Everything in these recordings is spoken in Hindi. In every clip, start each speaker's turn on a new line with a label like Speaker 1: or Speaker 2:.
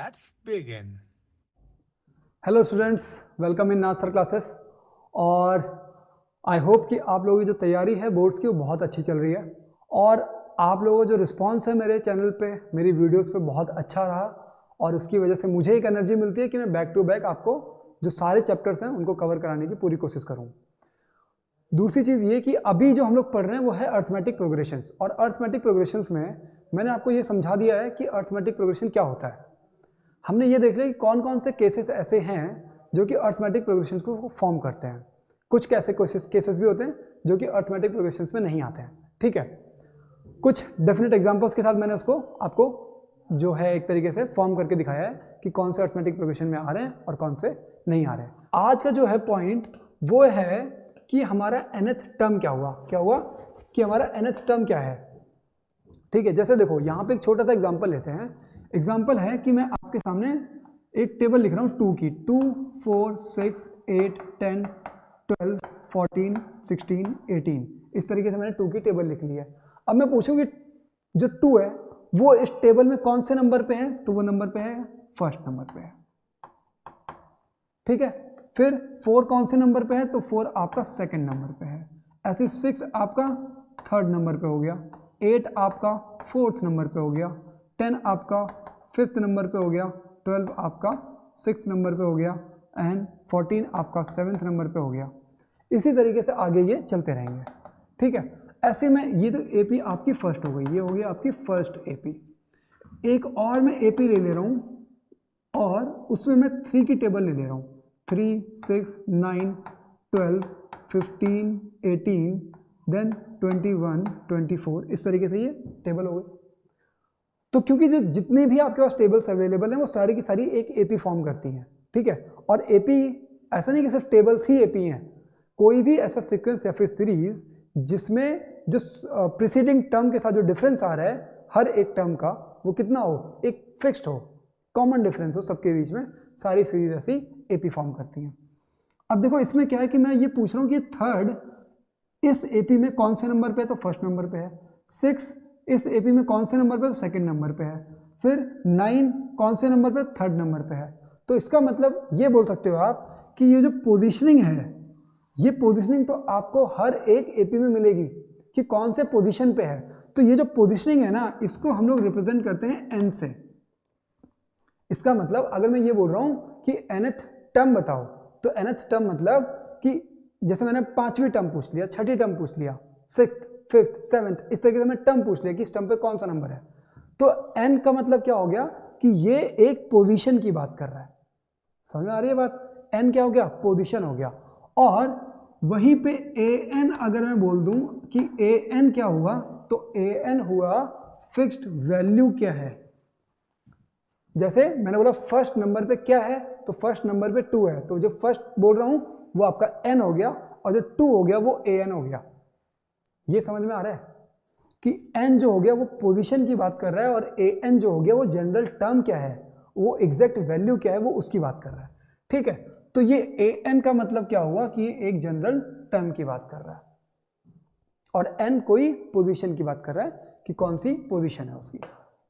Speaker 1: Let's begin.
Speaker 2: Hello students, welcome in Nasar classes. और आई होप कि आप लोगों की जो तैयारी है बोर्ड्स की वो बहुत अच्छी चल रही है और आप लोगों का जो रिस्पांस है मेरे चैनल पे, मेरी वीडियोस पे बहुत अच्छा रहा और उसकी वजह से मुझे एक एनर्जी मिलती है कि मैं बैक टू बैक आपको जो सारे चैप्टर्स हैं उनको कवर कराने की पूरी कोशिश करूँ। दूसरी चीज़ ये कि अभी जो हम लोग पढ़ रहे हैं वो है अर्थमेटिक प्रोग्रेशंस, और अर्थमेटिक प्रोग्रेशंस में मैंने आपको ये समझा दिया है कि अर्थमेटिक प्रोग्रेशन क्या होता है। हमने ये देख लिया कि कौन कौन से केसेस ऐसे हैं जो कि अर्थमेटिक प्रोग्रेशंस को फॉर्म करते हैं। कुछ कैसे केसेस भी होते हैं जो कि अर्थमेटिक प्रोग्रेशंस में नहीं आते हैं। ठीक है, कुछ डेफिनेट एग्जांपल्स के साथ मैंने उसको आपको जो है एक तरीके से फॉर्म करके दिखाया है कि कौन से अर्थमेटिक प्रोग्रेशन में आ रहे हैं और कौन से नहीं आ रहे हैं। आज का जो है पॉइंट वो है कि हमारा nth टर्म क्या हुआ कि हमारा nth टर्म क्या है। ठीक है, जैसे देखो यहाँ पे एक छोटा सा एग्जांपल लेते हैं। एग्जांपल है कि मैं आपके सामने एक टेबल लिख रहा हूँ 2 की, 2 4 6 8 10 12 14 16 18, इस तरीके से मैंने 2 की टेबल लिख ली है। अब मैं पूछूँ कि जो 2 है वो इस टेबल में कौन से नंबर पे है, तो वो नंबर पे है फर्स्ट नंबर पे है। ठीक है, फिर 4 कौन से नंबर पे है, तो 4 आपका सेकंड नंबर पे है। ऐसे 6 आपका थर्ड नंबर पे हो गया, 8 आपका फोर्थ नंबर पे हो गया, 10 आपका फिफ्थ नंबर पे हो गया, 12 आपका सिक्स नंबर पे हो गया एंड 14 आपका सेवन्थ नंबर पे हो गया। इसी तरीके से आगे ये चलते रहेंगे। ठीक है, ऐसे में ये तो एपी आपकी फर्स्ट हो गई, ये हो गई आपकी फर्स्ट एपी। एक और मैं एपी ले ले रहा हूँ और उसमें मैं 3 की टेबल ले रहा हूँ, 3 6 9 12 15 18 देन 21 24, इस तरीके से ये टेबल हो गई। तो क्योंकि जो जितने भी आपके पास टेबल्स अवेलेबल हैं वो सारी की सारी एक एपी फॉर्म करती हैं। ठीक है, और एपी ऐसा नहीं कि सिर्फ टेबल्स ही एपी हैं, कोई भी ऐसा सीक्वेंस या फिर सीरीज जिसमें जो प्रीसीडिंग टर्म के साथ जो डिफरेंस आ रहा है हर एक टर्म का वो कितना हो, एक फिक्स्ड हो, कॉमन डिफरेंस हो सबके बीच में, सारी सीरीज ऐसी एपी फॉर्म करती हैं। अब देखो इसमें क्या है कि मैं ये पूछ रहा हूँ कि थर्ड इस एपी में कौन से नंबर पे है, तो फर्स्ट नंबर पे है। 6 इस एपी में कौन से नंबर पे है, तो सेकंड नंबर पे है। फिर 9 कौन से नंबर पे, थर्ड नंबर पे है। तो इसका मतलब ये बोल सकते हो आप कि ये जो पोजीशनिंग है, ये पोजीशनिंग तो आपको हर एक एपी में मिलेगी कि कौन से पोजीशन पे है। तो ये जो पोजीशनिंग है ना, इसको हम लोग रिप्रेजेंट करते हैं एन से। इसका मतलब अगर मैं ये बोल रहा हूँ कि nth टर्म बताओ, तो nth टर्म मतलब कि जैसे मैंने 5वीं टर्म पूछ लिया, 6ठी टर्म पूछ लिया, 6th 5th 7th, इस तरीके से मैं टर्म पूछ लिया कि इस टर्म पे कौन सा नंबर है। तो n का मतलब क्या हो गया कि ये एक पोजीशन की बात कर रहा है। समझ में आ रही है बात? n क्या हो गया, पोजीशन हो गया। और वहीं पे an अगर मैं बोल दूं कि an क्या हुआ, तो an हुआ फिक्स्ड वैल्यू क्या है। जैसे मैंने बोला फर्स्ट नंबर पे क्या है, तो फर्स्ट नंबर पे 2 है, तो जो फर्स्ट बोल रहा हूं वो आपका n हो गया और जो 2 हो गया वो an हो गया। ये समझ में आ रहा है कि n जो हो गया वो पोजीशन की बात कर रहा है और an जो हो गया वो जनरल टर्म क्या है, वो एग्जैक्ट वैल्यू क्या है, वो उसकी बात कर रहा है। ठीक है, तो ये an का मतलब क्या हुआ कि ये एक जनरल टर्म की बात कर रहा है और n कोई पोजीशन की बात कर रहा है कि कौन सी पोजीशन है उसकी।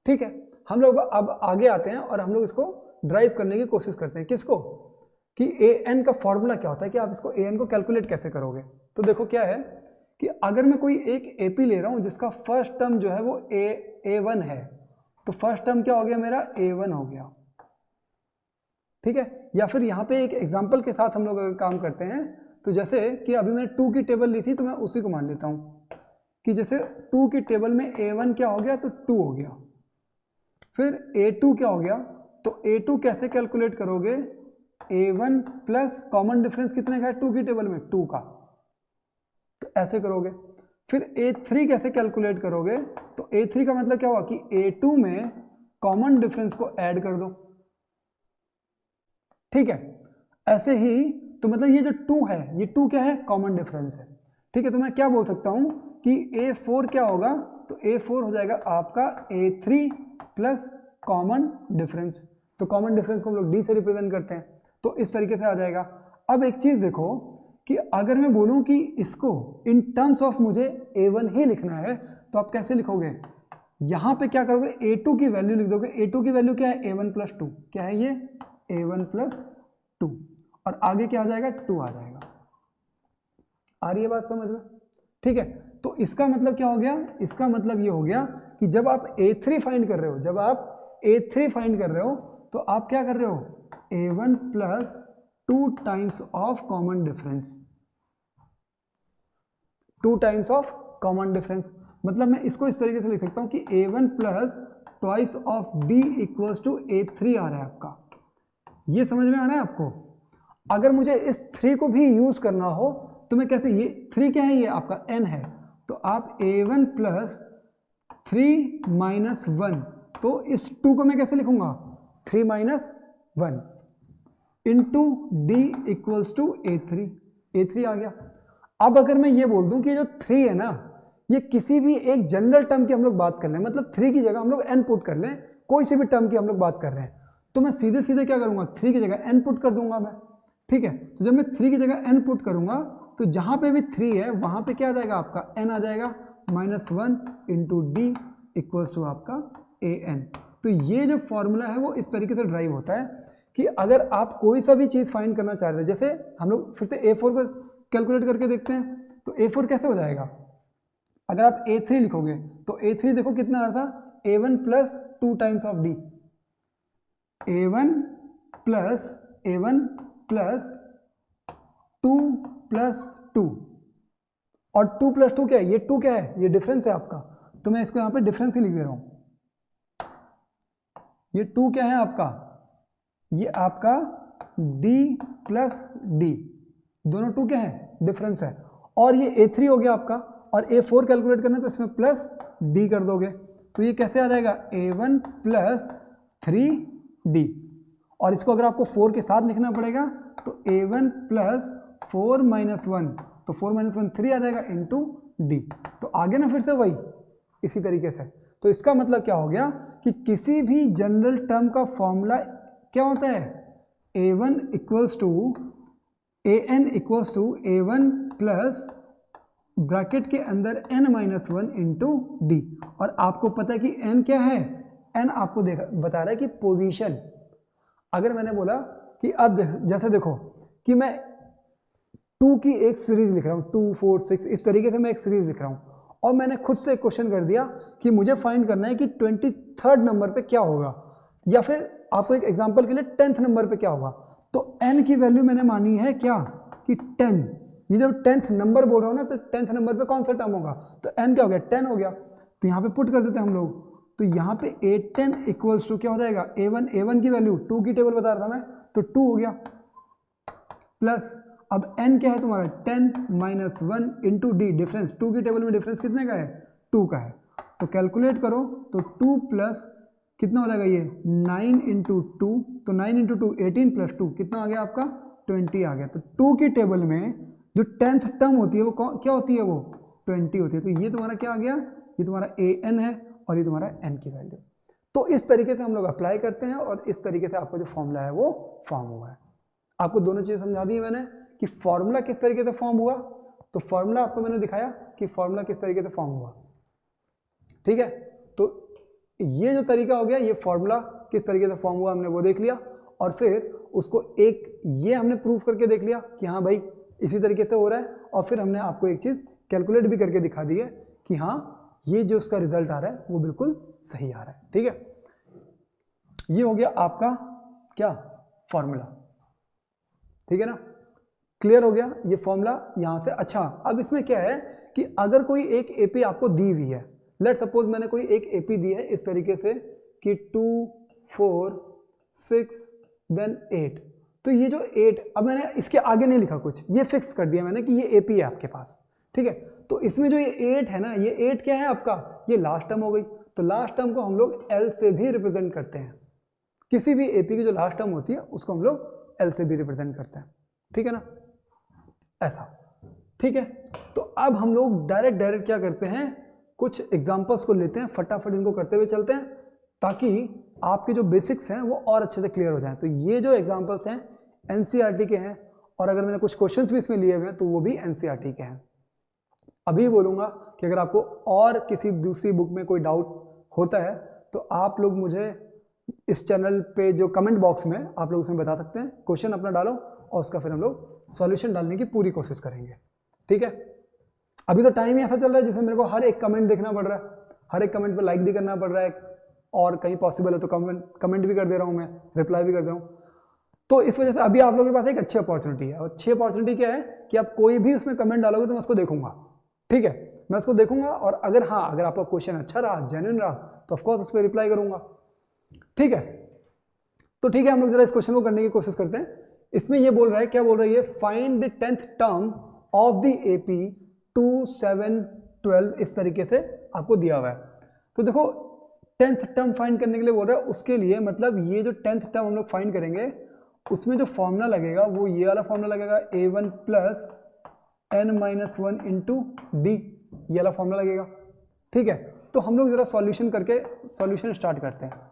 Speaker 2: ठीक है, हम लोग अब आगे आते हैं और हम लोग इसको ड्राइव करने की कोशिश करते हैं। किसको, कि an का फॉर्मूला क्या होता है, कि आप इसको an को कैलकुलेट कैसे करोगे। तो देखो क्या है कि अगर मैं कोई एक AP ले रहा हूं जिसका फर्स्ट टर्म जो है वो A1 है, तो फर्स्ट टर्म क्या हो गया मेरा, A1 हो गया। ठीक है, या फिर यहाँ पे एक एग्जाम्पल के साथ हम लोग अगर काम करते हैं, तो जैसे कि अभी मैंने 2 की टेबल ली थी तो मैं उसी को मान लेता हूँ कि जैसे 2 की टेबल में A1 क्या हो गया, तो 2 हो गया। फिर A2 क्या हो गया, तो A2 कैसे कैलकुलेट करोगे, A1 प्लस कॉमन डिफरेंस कितने का है 2 की टेबल में, 2 का, तो ऐसे करोगे। फिर A3 कैसे कैलकुलेट करोगे, तो A3 का मतलब क्या हुआ कि A2 में कॉमन डिफरेंस को ऐड कर दो। ठीक है, ऐसे ही तो मतलब ये जो 2 है, ये 2 क्या है, कॉमन डिफरेंस है। ठीक है, तो मैं क्या बोल सकता हूं कि A4 क्या होगा, तो A4 हो जाएगा आपका A3 प्लस कॉमन डिफरेंस। तो कॉमन डिफरेंस को हम लोग D से रिप्रेजेंट करते हैं, तो इस तरीके से आ जाएगा। अब एक चीज देखो कि अगर मैं बोलूं कि इसको इन टर्म्स ऑफ मुझे A1 ही लिखना है, तो आप कैसे लिखोगे, यहाँ पे क्या करोगे, a2 की वैल्यू लिख दोगे। a2 की वैल्यू क्या है, a1 प्लस 2, क्या है ये, a1 प्लस 2, और आगे क्या आ जाएगा, 2 आ जाएगा। आ रही है बात समझ में? ठीक है, तो इसका मतलब क्या हो गया, इसका मतलब ये हो गया कि जब आप a3 फाइंड कर रहे हो, जब आप a3 फाइंड कर रहे हो तो आप क्या कर रहे हो, a1 plus 2 times of common difference, 2 times of common difference. मतलब मैं इसको इस तरीके से लिख सकता हूं कि a1 plus twice of d equals to a3 आ रहा है आपका। ये समझ में आ रहा है आपको? अगर मुझे इस 3 को भी यूज करना हो तो मैं कैसे, ये 3 क्या है, ये आपका n है, तो आप a1 प्लस 3 माइनस 1, तो इस 2 को मैं कैसे लिखूंगा, 3 minus 1 into d equals to a3, a3 आ गया। अब अगर मैं ये बोल दूं कि जो 3 है ना, ये किसी भी एक जनरल टर्म की हम लोग बात कर लें, मतलब 3 की जगह हम लोग n पुट कर लें, कोई सी भी टर्म की हम लोग बात कर रहे हैं, तो मैं सीधे सीधे क्या करूंगा, 3 की जगह n पुट कर दूंगा मैं। ठीक है, तो जब मैं 3 की जगह n पुट करूंगा तो जहां पे भी 3 है वहां पे क्या आ जाएगा, आपका n आ जाएगा, -1 इंटू डी इक्वल्स टू आपका an। तो ये जो फॉर्मूला है वो इस तरीके से ड्राइव होता है कि अगर आप कोई सा भी चीज़ फाइंड करना चाह रहे हैं, जैसे हम लोग फिर से a4 को कैलकुलेट करके देखते हैं, तो a4 कैसे हो जाएगा, अगर आप a3 लिखोगे तो a3 देखो कितना आ रहा था, a1 plus 2 times of d, a1 plus 2 plus 2, और 2 प्लस 2 क्या है, ये 2 क्या है, ये डिफरेंस है आपका, तो मैं इसको यहां पे डिफरेंस ही लिख दे रहा हूं। ये 2 क्या है आपका, ये आपका d प्लस d, दोनों 2 क्या है, डिफरेंस है, और ये a3 हो गया आपका, और a4 कैलकुलेट करना है तो इसमें प्लस d कर दोगे, तो ये कैसे आ जाएगा, a1 प्लस 3d, और इसको अगर आपको 4 के साथ लिखना पड़ेगा तो a1 प्लस 4 माइनस 1, तो 4 माइनस 1 3 आ जाएगा इंटू डी। तो आगे ना फिर से वही इसी तरीके से, तो इसका मतलब क्या हो गया कि किसी भी जनरल टर्म का फॉर्मूला क्या होता है, a1 equals to an equals to a1 plus bracket के अंदर n माइनस 1 इंटू डी, और आपको पता है कि n क्या है, n आपको बता रहा है कि पोजीशन। अगर मैंने बोला कि अब जैसे देखो कि मैं 2 की एक सीरीज लिख रहा हूँ, 2 4 6 इस तरीके से मैं एक सीरीज लिख रहा हूँ, और मैंने खुद से एक क्वेश्चन कर दिया कि मुझे फाइंड करना है कि 23rd नंबर पे क्या होगा, या फिर आपको एक एग्जांपल के लिए 10th नंबर पे क्या होगा, तो n की वैल्यू मैंने मानी है क्या कि 10, ये जब 10th नंबर बोल रहा हूँ ना, तो 10th नंबर पे कौन सा टर्म होगा, तो n क्या हो गया, 10 हो गया, तो यहाँ पे पुट कर देते हैं हम लोग, तो यहाँ पे a10 इक्वल्स टू क्या हो जाएगा, a1 की वैल्यू 2 की टेबल बता रहा था मैं, तो 2 हो गया, प्लस अब n क्या है तुम्हारा, 10 माइनस 1 इंटू डी, डिफरेंस 2 की टेबल में डिफरेंस कितने का है, 2 का है, तो कैलकुलेट करो तो 2 प्लस कितना हो जाएगा ये 9 इंटू 2, तो 9 इंटू 2 18 प्लस 2 कितना आ गया आपका 20 आ गया। तो 2 की टेबल में जो 10th टर्म होती है वो क्या होती है, वो 20 होती है, तो ये तुम्हारा क्या आ गया, ये तुम्हारा an है और ये तुम्हारा n की वैल्यू। तो इस तरीके से हम लोग अप्लाई करते हैं और इस तरीके से आपका जो फॉर्मूला है वो फॉर्म हुआ है। आपको दोनों चीज़ें समझा दी मैंने कि फॉर्मूला किस तरीके से फॉर्म हुआ, तो फॉर्मूला आपको मैंने दिखाया कि फॉर्मूला किस तरीके से फॉर्म हुआ, ठीक है। तो ये जो तरीका हो गया, ये फॉर्मूला किस तरीके से फॉर्म हुआ हमने वो देख लिया, और फिर उसको एक ये हमने प्रूफ करके देख लिया कि हाँ भाई इसी तरीके से हो रहा है, और फिर हमने आपको एक चीज़ कैलकुलेट भी करके दिखा दी है कि हाँ ये जो उसका रिजल्ट आ रहा है वो बिल्कुल सही आ रहा है, ठीक है। ये हो गया आपका क्या फॉर्मूला, ठीक है ना, क्लियर हो गया ये फॉर्मूला यहां से। अच्छा, अब इसमें क्या है कि अगर कोई एक एपी आपको दी हुई है, लेट सपोज मैंने कोई एक एपी दी है इस तरीके से कि 2 4 6 देन 8, तो ये जो 8, अब मैंने इसके आगे नहीं लिखा कुछ, ये फिक्स कर दिया मैंने कि ये एपी है आपके पास, ठीक है। तो इसमें जो ये 8 है ना, ये 8 क्या है आपका, ये लास्ट टर्म हो गई, तो लास्ट टर्म को हम लोग एल से भी रिप्रेजेंट करते हैं, किसी भी एपी की जो लास्ट टर्म होती है उसको हम लोग एल से भी रिप्रेजेंट करते हैं, ठीक है ना, ऐसा, ठीक है। तो अब हम लोग डायरेक्ट क्या करते हैं, कुछ एग्जांपल्स को लेते हैं, फटाफट इनको करते हुए चलते हैं ताकि आपके जो बेसिक्स हैं वो और अच्छे से क्लियर हो जाएं। तो ये जो एग्जांपल्स हैं एनसीईआरटी के हैं, और अगर मैंने कुछ क्वेश्चंस भी इसमें लिए हुए हैं तो वो भी एनसीईआरटी के हैं। अभी बोलूंगा कि अगर आपको और किसी दूसरी बुक में कोई डाउट होता है तो आप लोग मुझे इस चैनल पे जो कमेंट बॉक्स में आप लोग उसमें बता सकते हैं, क्वेश्चन अपना डालो और उसका फिर हम लोग सॉल्यूशन डालने की पूरी कोशिश करेंगे। ठीक है, अभी तो टाइम ही ऐसा चल रहा है जिसमें मेरे को हर एक कमेंट देखना पड़ रहा है, हर एक कमेंट पे लाइक भी करना पड़ रहा है, और कहीं पॉसिबल है तो कमेंट भी कर दे रहा हूँ मैं, रिप्लाई भी कर दे रहा हूँ। तो इस वजह से अभी आप लोगों के पास एक अच्छी अपॉर्चुनिटी है, और अच्छी अपॉर्चुनिटी क्या है कि आप कोई भी उसमें कमेंट डालोगे तो मैं उसको देखूंगा। ठीक है, मैं उसको देखूंगा, और अगर आपका क्वेश्चन अच्छा रहा, जेन्युइन रहा, तो ऑफकोर्स उस पर रिप्लाई करूंगा। ठीक है, तो ठीक है, हम लोग जरा इस क्वेश्चन को करने की कोशिश करते हैं। इसमें ये बोल रहा है, क्या बोल रहा है ये, find the 10th term of the AP 2, 7, 12, इस तरीके से आपको दिया हुआ है। तो देखो 10th टर्म फाइंड करने के लिए बोल रहा है, उसके लिए मतलब ये जो 10th टर्म हम लोग फाइंड करेंगे उसमें जो फॉर्मूला लगेगा वो ये वाला फॉर्मूला लगेगा, a1 plus n-1 into D, ये वाला फॉर्मूला लगेगा। ठीक है, तो हम लोग जरा सॉल्यूशन करके सॉल्यूशन स्टार्ट करते हैं।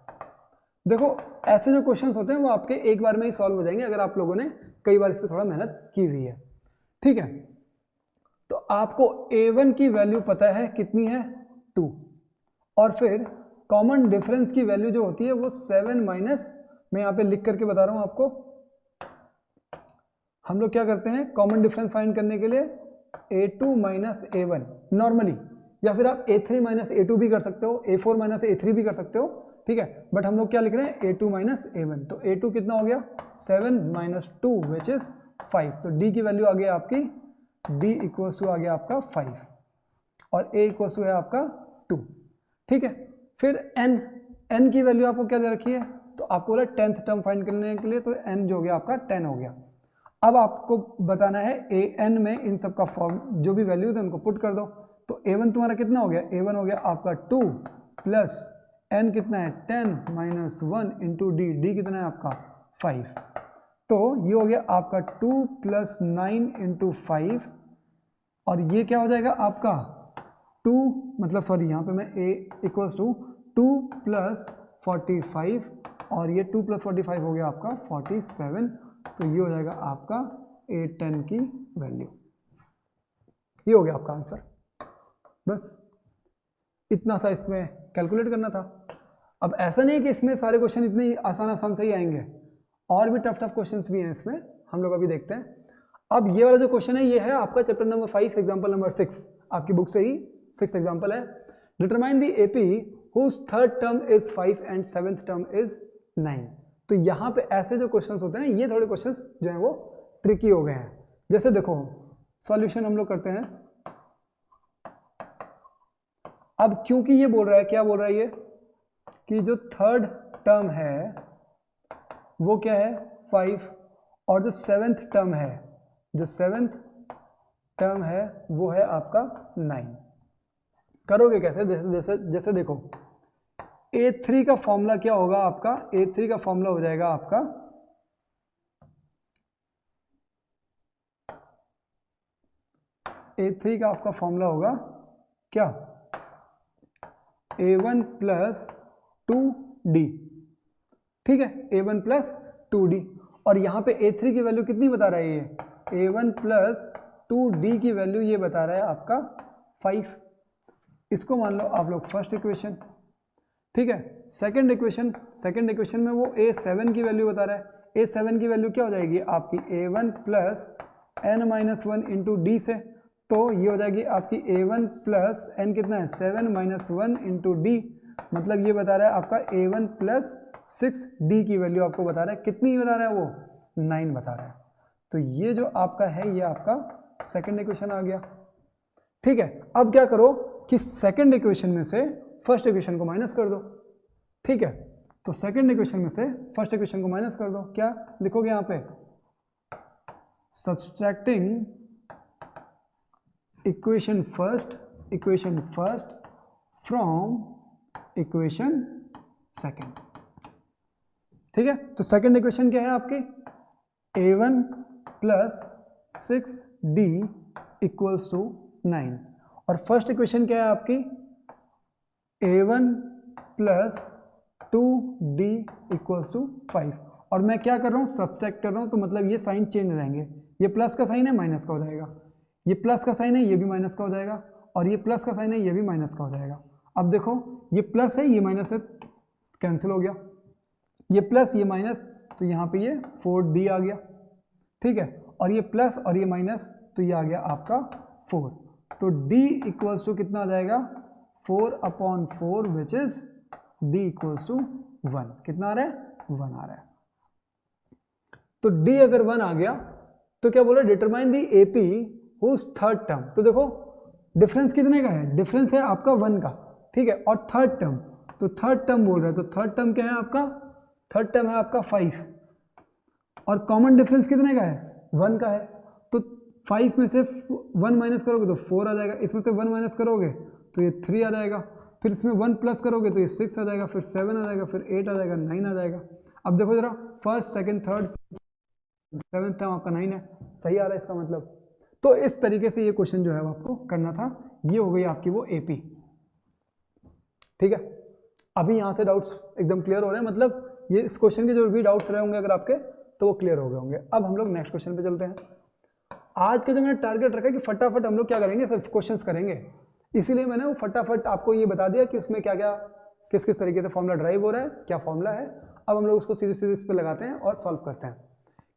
Speaker 2: देखो ऐसे जो क्वेश्चंस होते हैं वो आपके एक बार में ही सॉल्व हो जाएंगे अगर आप लोगों ने कई बार इस पर थोड़ा मेहनत की हुई है। ठीक है, तो आपको a1 की वैल्यू पता है कितनी है, 2, और फिर कॉमन डिफरेंस की वैल्यू जो होती है वो 7 माइनस, मैं यहाँ पे लिख करके बता रहा हूँ आपको। हम लोग क्या करते हैं कॉमन डिफरेंस फाइंड करने के लिए a2 माइनस a1 नॉर्मली, या फिर आप a3 माइनस a2 भी कर सकते हो, a4 माइनस a3 भी कर सकते हो। ठीक है, बट हम लोग क्या लिख रहे हैं a2 माइनस a1, तो a2 कितना हो गया 7 माइनस 2 विच इज 5, तो d की वैल्यू आ गई आपकी, d इक्वल्स टू आ गया आपका 5, और a इक्वल्स टू है आपका 2। ठीक है, फिर n की वैल्यू आपको क्या दे रखी है, तो आपको बोला 10th टर्म फाइंड करने के लिए, तो n जो हो गया आपका 10 हो गया। अब आपको बताना है an में इन सब का फॉर्म जो भी वैल्यूज है उनको पुट कर दो। तो a1 तुम्हारा कितना हो गया, a1 हो गया आपका 2 प्लस n कितना है 10 माइनस 1 इंटू डी, डी कितना है आपका 5, तो ये हो गया आपका 2 प्लस 9 इंटू 5, और ये क्या हो जाएगा आपका 2, मतलब सॉरी यहाँ पे मैं a इक्वल्स टू 2 प्लस 45, और ये 2 प्लस 45 हो गया आपका 47, तो ये हो जाएगा आपका a10 की वैल्यू। ये हो गया आपका आंसर, बस इतना सा इसमें कैलकुलेट करना था। अब ऐसा नहीं है कि इसमें सारे क्वेश्चन इतने आसान से ही आएंगे, और भी टफ क्वेश्चंस भी हैं इसमें, हम लोग अभी देखते हैं। अब ये वाला जो क्वेश्चन है ये है आपका चैप्टर नंबर 5 एग्जाम्पल नंबर 6, आपकी बुक से ही 6 एग्जाम्पल है। Determine the AP whose third term is 5 and 7th term is 9। तो यहाँ पे ऐसे जो क्वेश्चंस होते हैं ये थोड़े क्वेश्चंस जो हैं वो ट्रिकी हो गए हैं। जैसे देखो सॉल्यूशन हम लोग करते हैं। अब क्योंकि ये बोल रहा है, क्या बोल रहा है ये, कि जो थर्ड टर्म है वो क्या है 5, और जो 7th टर्म है, जो 7th टर्म है वो है आपका 9। करोगे कैसे, जैसे देखो a3 का फॉर्मूला क्या होगा आपका, a3 का फॉर्मूला हो जाएगा आपका a3 का आपका फॉर्मूला होगा क्या, a1 प्लस 2d। ठीक है, a1 प्लस 2d, और यहाँ पे a3 की वैल्यू कितनी बता रहा है ये, a1 प्लस 2d की वैल्यू ये बता रहा है आपका 5। इसको मान लो आप लोग फर्स्ट इक्वेशन। ठीक है, सेकंड इक्वेशन में वो a7 की वैल्यू बता रहा है। a7 की वैल्यू क्या हो जाएगी आपकी a1 plus n-1 into D से, तो ये हो जाएगी आपकी a1 प्लस n कितना है 7 माइनस 1 इंटू डी, मतलब ये बता रहा है आपका a1 प्लस 6d की वैल्यू आपको बता रहा है, कितनी बता रहा है वो 9 बता रहा है। तो ये जो आपका है ये आपका सेकंड इक्वेशन आ गया। ठीक है, अब क्या करो कि सेकंड इक्वेशन में से फर्स्ट इक्वेशन को माइनस कर दो। ठीक है, तो सेकंड इक्वेशन में से फर्स्ट इक्वेशन को माइनस कर दो। क्या लिखोगे यहाँ पे, subtracting equation first from equation second. ठीक है, तो सेकंड इक्वेशन क्या है आपकी, a1 plus 6d equals to 9, और फर्स्ट इक्वेशन क्या है आपकी a1 plus 2d equals to 5, और मैं क्या कर रहा हूँ सब्ट्रैक्ट कर रहा हूँ, तो मतलब ये साइन चेंज रहेंगे, ये प्लस का साइन है माइनस का हो जाएगा, ये प्लस का साइन है ये भी माइनस का हो जाएगा, और ये प्लस का साइन है ये भी माइनस का हो जाएगा। अब देखो ये प्लस है ये माइनस है, कैंसिल हो गया, ये प्लस ये माइनस, तो यहाँ पे ये 4d आ गया, ठीक है, और ये प्लस और ये माइनस, तो ये आ गया आपका 4। तो d इक्वल्स टू कितना आ जाएगा 4/4 which is d equals to 1। कितना आ रहा है 1 आ रहा है। तो d अगर 1 आ गया तो क्या बोला, determine the AP whose third term. तो देखो डिफरेंस कितने का है, डिफरेंस है आपका 1 का, ठीक है, और थर्ड टर्म, तो थर्ड टर्म बोल रहा है, तो थर्ड टर्म क्या है आपका, थर्ड टर्म है आपका 5, और कॉमन डिफरेंस कितने का है 1 का है, तो 5 में से 1 माइनस करोगे तो 4 आ जाएगा, इसमें से 1 माइनस करोगे तो ये 3 आ जाएगा, फिर इसमें 1 प्लस करोगे तो ये 6 आ जाएगा, फिर 7 आ जाएगा, फिर 8 आ जाएगा, 9 आ जाएगा। अब देखो जरा first second third seventh term आपका 9 है, सही आ रहा है इसका मतलब। तो इस तरीके से ये क्वेश्चन जो है वो आपको करना था। ये हो गई आपकी वो AP, ठीक है। अभी यहाँ से डाउट्स एकदम क्लियर हो रहे हैं, मतलब ये इस क्वेश्चन के जो भी डाउट्स रहे होंगे अगर आपके, तो वो क्लियर हो गए होंगे। अब हम लोग नेक्स्ट क्वेश्चन पे चलते हैं। आज का जो मैंने टारगेट रखा है कि फटाफट हम लोग क्या करेंगे, सिर्फ क्वेश्चंस करेंगे, इसीलिए मैंने वो फटाफट आपको ये बता दिया कि उसमें क्या क्या किस किस तरीके से फॉर्मूला ड्राइव हो रहा है, क्या फॉर्मूला है। अब हम लोग उसको सीधे सीधे इस पर लगाते हैं और सॉल्व करते हैं।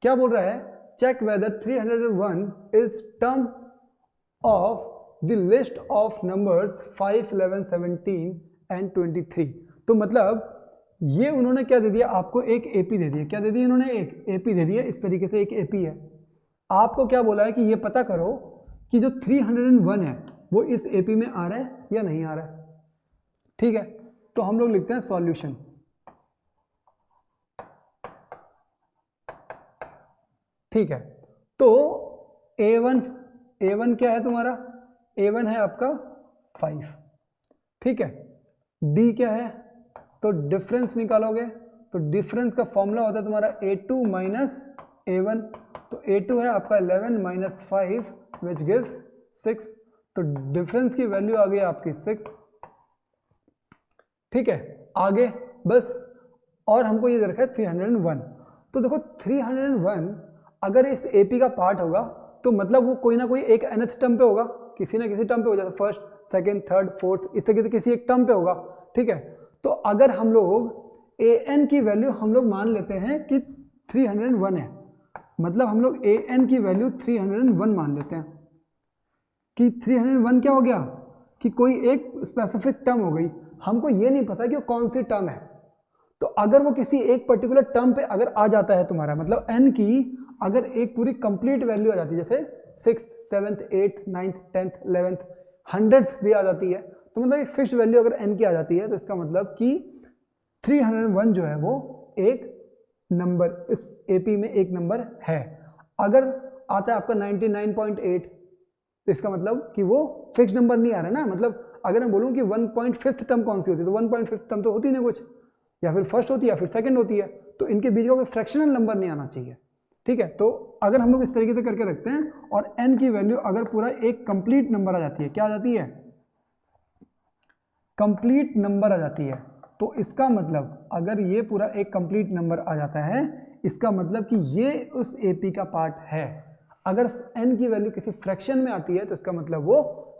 Speaker 2: क्या बोल रहा है, check whether 301 is term of the list of numbers 5, 11, 17 and 23। तो मतलब ये उन्होंने क्या दे दिया आपको, एक AP दे दिया। क्या दे दिया इन्होंने, एक AP दे दिया, इस तरीके से एक AP है। आपको क्या बोला है कि ये पता करो कि जो 301 है वो इस AP में आ रहा है या नहीं आ रहा है, ठीक है। तो हम लोग लिखते हैं सॉल्यूशन, ठीक है। तो A1 क्या है तुम्हारा, A1 है आपका 5, ठीक है। D क्या है, तो डिफरेंस निकालोगे, तो डिफरेंस का फॉर्मूला होता है तुम्हारा A2 माइनस A1, तो A2 है आपका 11 माइनस 5 विच गिव्स 6, तो डिफरेंस की वैल्यू आ गई आपकी 6, ठीक है। आगे बस, और हमको ये रखा है 301। तो देखो 301 अगर इस AP का पार्ट होगा तो मतलब वो कोई ना कोई एक nth टर्म पे होगा, किसी ना किसी टर्म पे हो जाता, फर्स्ट सेकंड थर्ड फोर्थ, इस तरीके से किसी एक टर्म पे होगा, ठीक है। तो अगर हम लोग AN की वैल्यू हम लोग मान लेते हैं कि 301 है, मतलब हम लोग AN की वैल्यू 301 मान लेते हैं कि 301 क्या हो गया कि कोई एक स्पेसिफिक टर्म हो गई। हमको ये नहीं पता कि वो कौन सी टर्म है, तो अगर वो किसी एक पर्टिकुलर टर्म पे अगर आ जाता है तुम्हारा, मतलब n की अगर एक पूरी कंप्लीट वैल्यू आ जाती है, जैसे 6th 7th 8th 9th 10th 11th 100th भी आ जाती है, तो मतलब एक फिक्स्ड वैल्यू अगर n की आ जाती है, तो इसका मतलब कि 301 जो है वो एक नंबर इस AP में एक नंबर है। अगर आता है आपका 99.8, तो इसका मतलब कि वो फिक्स्ड नंबर नहीं आ रहा है ना, मतलब अगर मैं बोलूँ कि 1.5th टर्म कौन सी होती है, तो 1.5th टर्म तो होती नहीं कुछ, या फिर फर्स्ट होती है या फिर सेकंड होती है, तो इनके बीच का कोई फ्रैक्शनल नंबर नहीं आना चाहिए, ठीक है। तो अगर हम लोग इस तरीके से करके रखते हैं और n की वैल्यू अगर पूरा एक कंप्लीट नंबर आ जाती है, क्या आ जाती है, कंप्लीट नंबर आ जाती है, तो इसका मतलब अगर ये पूरा एक कंप्लीट नंबर आ जाता है, इसका मतलब कि ये उस AP का पार्ट है। अगर n की वैल्यू किसी फ्रैक्शन में आती है तो इसका मतलब वो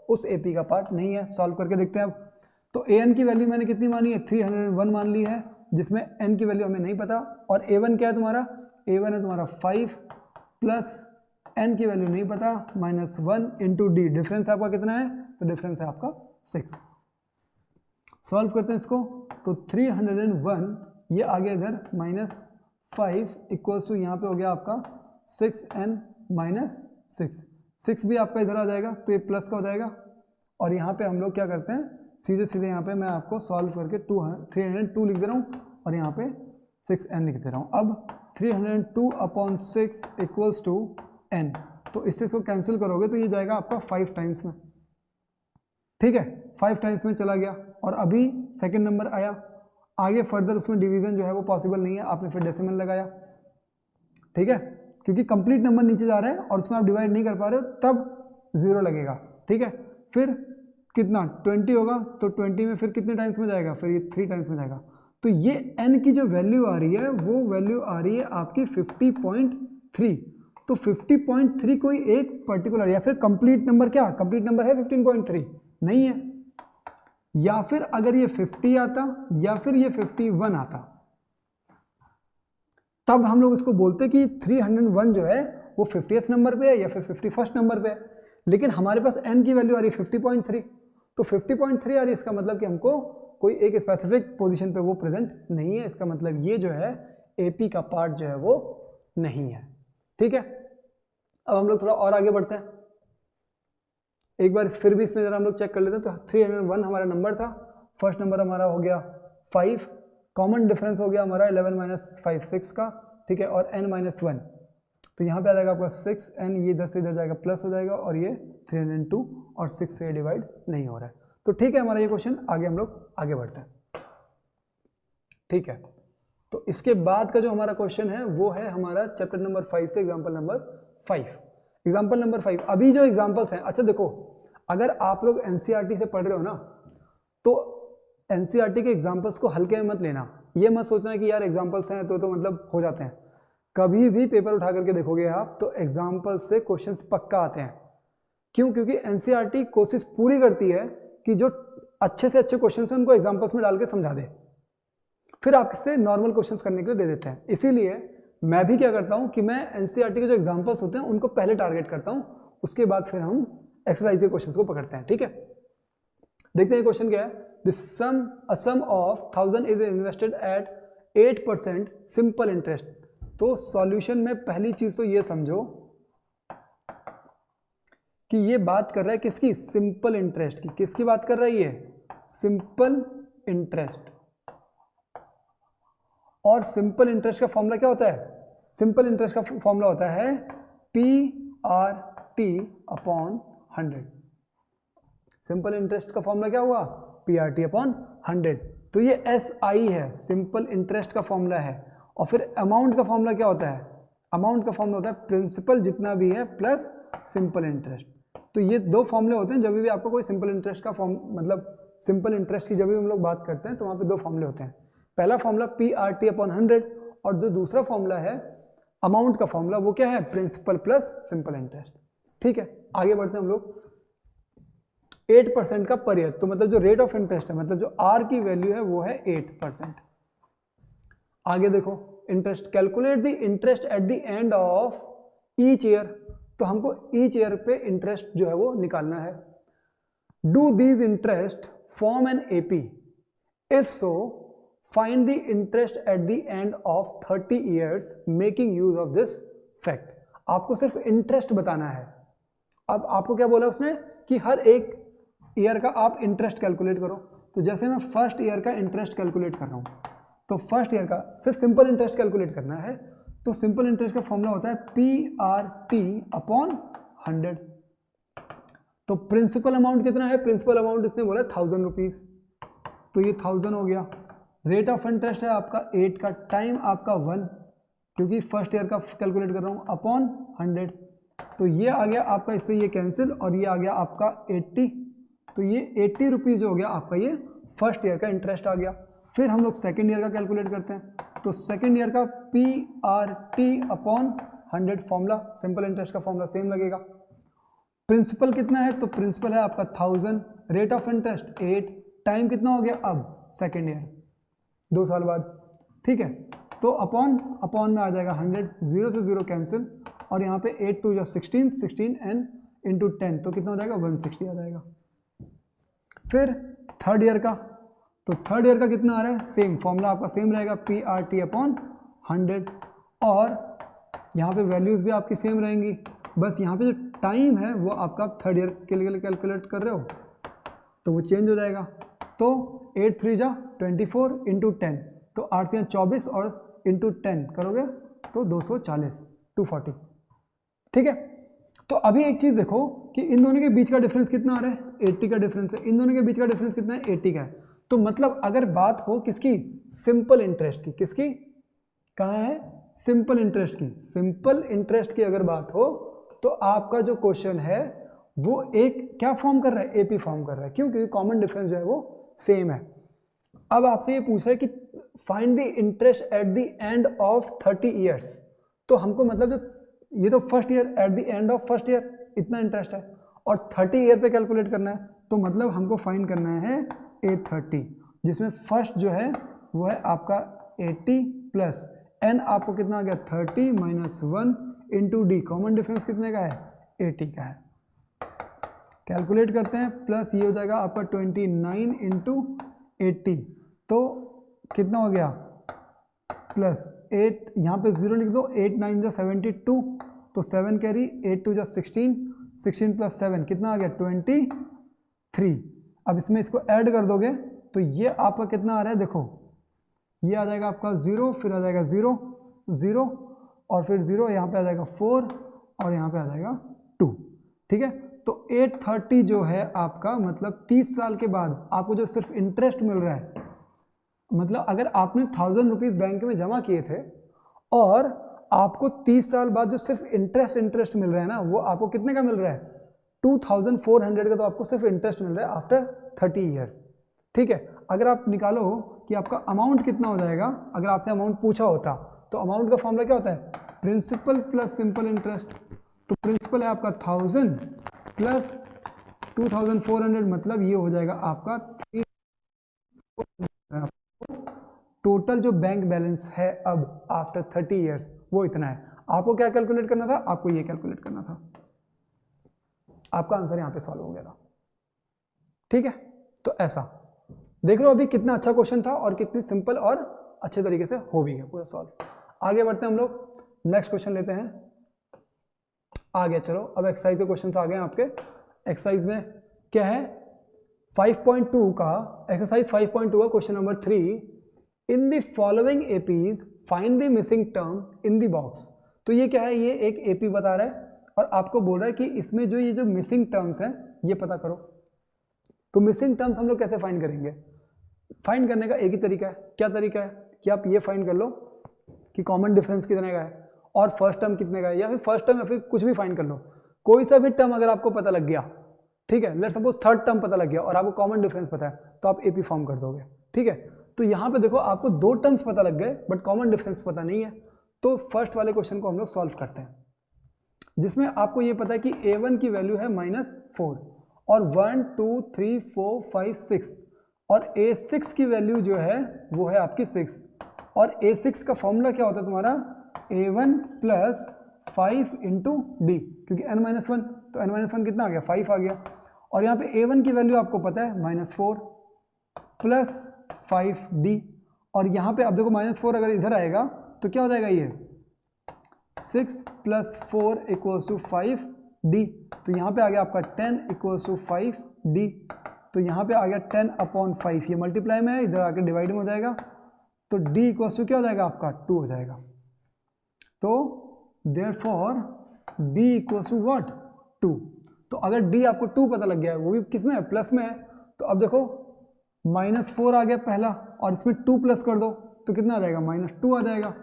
Speaker 2: उस AP का पार्ट नहीं है। सॉल्व करके देखते हैं अब। तो AN की वैल्यू मैंने कितनी मानी है, 301 मान ली है, जिसमें n की वैल्यू हमें नहीं पता, और A1 क्या है तुम्हारा, A1 है तुम्हारा 5 प्लस n की वैल्यू नहीं पता -1 इंटू D, डिफरेंस आपका कितना है, तो डिफरेंस है आपका 6। सॉल्व करते हैं इसको, तो 301 ये आ गया इधर -5 इक्वल्स टू यहाँ पे हो गया आपका 6n माइनस 6 भी आपका इधर आ जाएगा, तो ये प्लस का हो जाएगा। और यहाँ पे हम लोग क्या करते हैं, सीधे सीधे यहाँ पे मैं आपको सॉल्व करके 302 लिख दे रहा हूँ और यहाँ पे 6n लिख दे रहा हूँ। अब 302/6 इक्वल्स टू n, तो इससे इसको कैंसिल करोगे तो ये जाएगा आपका 5 टाइम्स में, ठीक है, 5 टाइम्स में चला गया। और अभी सेकंड नंबर आया, आगे फर्दर उसमें डिवीजन जो है वो पॉसिबल नहीं है, आपने फिर डेसिमल लगाया, ठीक है, क्योंकि कंप्लीट नंबर नीचे जा रहा है और उसमें आप डिवाइड नहीं कर पा रहे हो, तब 0 लगेगा, ठीक है। फिर कितना 20 होगा, तो 20 में फिर कितने टाइम्स में जाएगा, फिर ये 3 टाइम्स में जाएगा। तो ये n की जो वैल्यू आ रही है वो वैल्यू आ रही है आपकी 50.3। तो 50.3 कोई एक पर्टिकुलर या फिर कंप्लीट नंबर, क्या कंप्लीट नंबर है 15.3 नहीं है, या फिर अगर ये 50 आता या फिर ये 51 आता, तब हम लोग इसको बोलते कि 301 जो है वो 50th नंबर पे है या फिर 51st नंबर पे है। लेकिन हमारे पास n की वैल्यू आ रही है 50.3, तो 50.3 आ रही है, इसका मतलब कि हमको कोई एक स्पेसिफिक पोजीशन पे वो प्रेजेंट नहीं है। इसका मतलब ये जो है AP का पार्ट जो है वो नहीं है। ठीक है, अब हम लोग थोड़ा और आगे बढ़ते हैं। एक बार फिर भी इसमें जरा हम लोग चेक कर लेते हैं। तो 301 हमारा नंबर था, फर्स्ट नंबर हमारा हो गया 5, कॉमन डिफरेंस हो गया हमारा 11 - 5 6 का, ठीक है, और n - 1, तो यहाँ पे आ जाएगा आपका 6n, ये इधर से इधर जाएगा प्लस हो जाएगा, और ये 302 और 6 से डिवाइड नहीं हो रहा है। तो ठीक है, हमारा ये क्वेश्चन आगे हम लोग आगे बढ़ते हैं। ठीक है, तो इसके बाद का जो हमारा क्वेश्चन है वो है हमारा चैप्टर नंबर 5 से एग्जाम्पल नंबर 5। एग्जाम्पल नंबर 5, अभी जो एग्जाम्पल्स हैं, अच्छा देखो, अगर आप लोग एनसीईआरटी से पढ़ रहे हो ना, तो एनसीईआरटी के एग्जाम्पल्स को हल्के में मत लेना। ये मत सोचना कि यार एग्जाम्पल्स हैं तो मतलब हो जाते हैं। कभी भी पेपर उठा करके देखोगे आप तो एग्जाम्पल से क्वेश्चंस पक्का आते हैं। क्यों? क्योंकि एनसीईआरटी कोशिश पूरी करती है कि जो अच्छे से अच्छे क्वेश्चन हैं उनको एग्जाम्पल्स में डाल के समझा दे, फिर आपसे नॉर्मल क्वेश्चंस करने के लिए दे देते हैं। इसीलिए मैं भी क्या करता हूं कि मैं एनसीईआरटी के जो एग्जाम्पल्स होते हैं उनको पहले टारगेट करता हूं, उसके बाद फिर हम एक्सरसाइज के क्वेश्चंस को पकड़ते हैं। ठीक है, देखते हैं क्वेश्चन क्या है। The sum of 1000 is invested at 8% simple interest. तो सॉल्यूशन में पहली चीज तो ये समझो कि ये बात कर रहा है किसकी? सिंपल इंटरेस्ट की। किसकी बात कर रहा है ये? Simple interest. और सिंपल इंटरेस्ट का फॉर्मूला क्या होता है? सिंपल इंटरेस्ट का फॉर्मूला होता है PRT अपॉन 100। सिंपल इंटरेस्ट का फॉर्मूला क्या हुआ? PRT upon 100। तो ये SI है, सिंपल इंटरेस्ट का फॉर्मूला है। और फिर अमाउंट का फॉर्मूला क्या होता है? अमाउंट का फॉर्मूला होता है प्रिंसिपल जितना भी है प्लस सिंपल इंटरेस्ट। तो ये दो फॉर्मूले होते हैं जब भी आपको कोई सिंपल इंटरेस्ट का फॉर्म, मतलब सिंपल इंटरेस्ट की जब भी हम लोग बात करते हैं तो वहाँ पे दो फॉर्मूले होते हैं। पहला फॉर्मूला PRT अपॉन 100 और जो दूसरा फॉर्मूला है अमाउंट का फॉर्मूला, वो क्या है? Principal plus simple interest. ठीक है, आगे बढ़ते हैं हम लोग। 8% का पर ईयर, तो मतलब जो रेट ऑफ इंटरेस्ट है, मतलब जो R की वैल्यू है वो है 8%। आगे देखो, interest, calculate the interest at the end of each year. तो हमको ईच ईयर पे इंटरेस्ट जो है वो निकालना है। Do these interest form an AP? If so find the interest at the end of 30 years making use of this fact. आपको सिर्फ इंटरेस्ट बताना है। अब आपको क्या बोला उसने कि हर एक ईयर का आप इंटरेस्ट कैलकुलेट करो। तो जैसे मैं फर्स्ट ईयर का इंटरेस्ट कैलकुलेट कर रहा हूं, तो फर्स्ट ईयर का सिर्फ सिंपल इंटरेस्ट कैलकुलेट करना है। तो सिंपल इंटरेस्ट का फॉर्मूला होता है PRT अपॉन 100। तो प्रिंसिपल अमाउंट कितना है? प्रिंसिपल अमाउंट इसने बोला 1000 रुपीज, तो ये 1000 हो गया। रेट ऑफ इंटरेस्ट है आपका 8 का, टाइम आपका 1, क्योंकि फर्स्ट ईयर का कैलकुलेट कर रहा हूं, अपॉन 100। तो ये आ गया आपका, इससे ये कैंसिल, और ये आ गया आपका 80। तो ये 80 रुपीज हो गया आपका, ये फर्स्ट ईयर का इंटरेस्ट आ गया। फिर हम लोग सेकेंड ईयर का कैलकुलेट करते हैं। तो सेकेंड ईयर का PRT upon 100 formula, simple interest का फॉर्मूला सेम लगेगा। प्रिंसिपल कितना है? तो प्रिंसिपल है आपका 1000, रेट ऑफ इंटरेस्ट 8, टाइम कितना हो गया अब? सेकेंड ईयर, 2 साल बाद। ठीक है, तो अपॉन में आ जाएगा 100, 0 से 0 कैंसिल, और यहाँ पे 8 2 16, 16 एंड इंटू 10, तो कितना हो जाएगा? 160 आ जाएगा। फिर थर्ड ईयर का, तो थर्ड ईयर का कितना आ रहा है? सेम फॉर्मूला आपका सेम रहेगा, PRT अपॉन 100, और यहाँ पे वैल्यूज भी आपकी सेम रहेंगी। बस यहाँ पे जो टाइम है वो आपका थर्ड ईयर के लिए कैलकुलेट कर रहे हो तो वो चेंज हो जाएगा। तो 8 3 जा 24 इंटू 10, तो 8 3 24 और इंटू 10 करोगे तो 240, 240। ठीक है, तो अभी एक चीज देखो कि इन दोनों के बीच का डिफरेंस कितना आ रहा है? 80 का डिफरेंस है। इन दोनों के बीच का डिफरेंस कितना है? 80 का है। तो मतलब अगर बात हो किसकी? सिंपल इंटरेस्ट की। किसकी? कहाँ है? सिंपल इंटरेस्ट की। सिंपल इंटरेस्ट की अगर बात हो तो आपका जो क्वेश्चन है वो एक क्या फॉर्म कर रहा है? AP फॉर्म कर रहा है। क्यों? क्योंकि कॉमन डिफरेंस जो है वो सेम है। अब आपसे ये पूछ रहा है कि find the interest at the end of 30 years. तो हमको मतलब जो ये तो first year, eight the end of first year इतना इंटरेस्ट है, और 30 ईयर पे कैलकुलेट करना है। तो मतलब हमको फाइंड करना है A30, जिसमें फर्स्ट जो है वो है आपका 80 प्लस n आपको कितना आ गया 30 minus 1 into D, common difference कितने का है 80 का है। कैलकुलेट करते हैं, प्लस ये हो जाएगा आपका 29 इंटू 80, तो कितना हो गया प्लस 8, यहाँ पे 0 लिख दो, 8 9 जा 72, तो 7 कैरी, 8 2 जा 16, 16 प्लस 7 कितना आ गया 23। अब इसमें इसको ऐड कर दोगे तो ये आपका कितना आ रहा है, देखो ये आ जाएगा आपका 0, फिर आ जाएगा 0 0 और फिर 0, यहाँ पे आ जाएगा 4 और यहाँ पे आ जाएगा 2। ठीक है, तो 830 जो है आपका मतलब 30 साल के बाद आपको जो सिर्फ इंटरेस्ट मिल रहा है, मतलब अगर आपने 1000 रुपीज़ बैंक में जमा किए थे और आपको 30 साल बाद जो सिर्फ इंटरेस्ट मिल रहा है ना, वो आपको कितने का मिल रहा है 2400 का, तो आपको सिर्फ इंटरेस्ट मिल रहा है आफ्टर 30 ईयर्स। ठीक है, अगर आप निकालो कि आपका अमाउंट कितना हो जाएगा, अगर आपसे अमाउंट पूछा होता तो अमाउंट का फॉर्मूला क्या होता है, प्रिंसिपल प्लस सिंपल इंटरेस्ट। तो प्रिंसिपल है आपका 1000 प्लस 2400, मतलब ये हो जाएगा आपका 3। टोटल जो बैंक बैलेंस है अब आफ्टर 30 ईयर्स वो इतना है। आपको क्या कैलकुलेट करना था, आपको ये कैलकुलेट करना था, आपका आंसर यहां पे सॉल्व हो गया था। ठीक है, तो ऐसा देख रहे हो अभी कितना अच्छा क्वेश्चन था और कितनी सिंपल और अच्छे तरीके से हो भी गया पूरा सॉल्व। आगे बढ़ते हैं हम लोग, नेक्स्ट क्वेश्चन लेते हैं। आ गया, चलो अब एक्सरसाइज के क्वेश्चन आ गए आपके। एक्सरसाइज में क्या है 5.2 का, एक्सरसाइज 5.2 का question number 3, in the following APs find the missing term in the box. तो ये क्या है, ये एक एपी बता रहा है और आपको बोल रहा है कि इसमें जो ये जो मिसिंग टर्म्स हैं ये पता करो। तो मिसिंग टर्म्स हम लोग कैसे फाइंड करेंगे, फाइंड करने का एक ही तरीका है। क्या तरीका है कि आप ये फाइंड कर लो कि कॉमन डिफरेंस कितने का है और फर्स्ट टर्म कितने का है, या फिर फर्स्ट टर्म या फिर कुछ भी फाइंड कर लो, कोई सा भी टर्म अगर आपको पता लग गया, ठीक है, लेट्स सपोज थर्ड टर्म पता लग गया और आपको कॉमन डिफरेंस पता है, तो आप एपी फॉर्म कर दोगे। ठीक है, तो यहाँ पे देखो आपको दो टर्म्स पता लग गए बट कॉमन डिफरेंस पता नहीं है। तो फर्स्ट वाले क्वेश्चन को हम लोग सॉल्व करते हैं, जिसमें आपको ये पता है कि a1 की वैल्यू है -4 और 1 2 3 4 5 6 और a6 की वैल्यू जो है वो है आपकी 6 और a6 का फॉर्मूला क्या होता है तुम्हारा a1 प्लस 5 इंटू डी, क्योंकि n-1 तो n-1 कितना आ गया 5 आ गया और यहाँ पे a1 की वैल्यू आपको पता है -4 प्लस 5d और यहाँ पे अब देखो -4 अगर इधर आएगा तो क्या हो जाएगा ये 6 प्लस 4 इक्वल्स टू 5d, तो यहाँ पे आ गया आपका 10 इक्वल्स टू 5d, तो यहाँ पे आ गया 10/5, ये मल्टीप्लाई में है, इधर आके डिवाइड में हो जाएगा, तो d इक्वल्स टू क्या हो जाएगा आपका 2 हो जाएगा। तो therefore d equals to what 2। तो अगर d आपको 2 पता लग गया है, वो भी किस में है प्लस में है, तो अब देखो -4 आ गया पहला और इसमें 2 प्लस कर दो तो कितना आ जाएगा -2 आ जाएगा,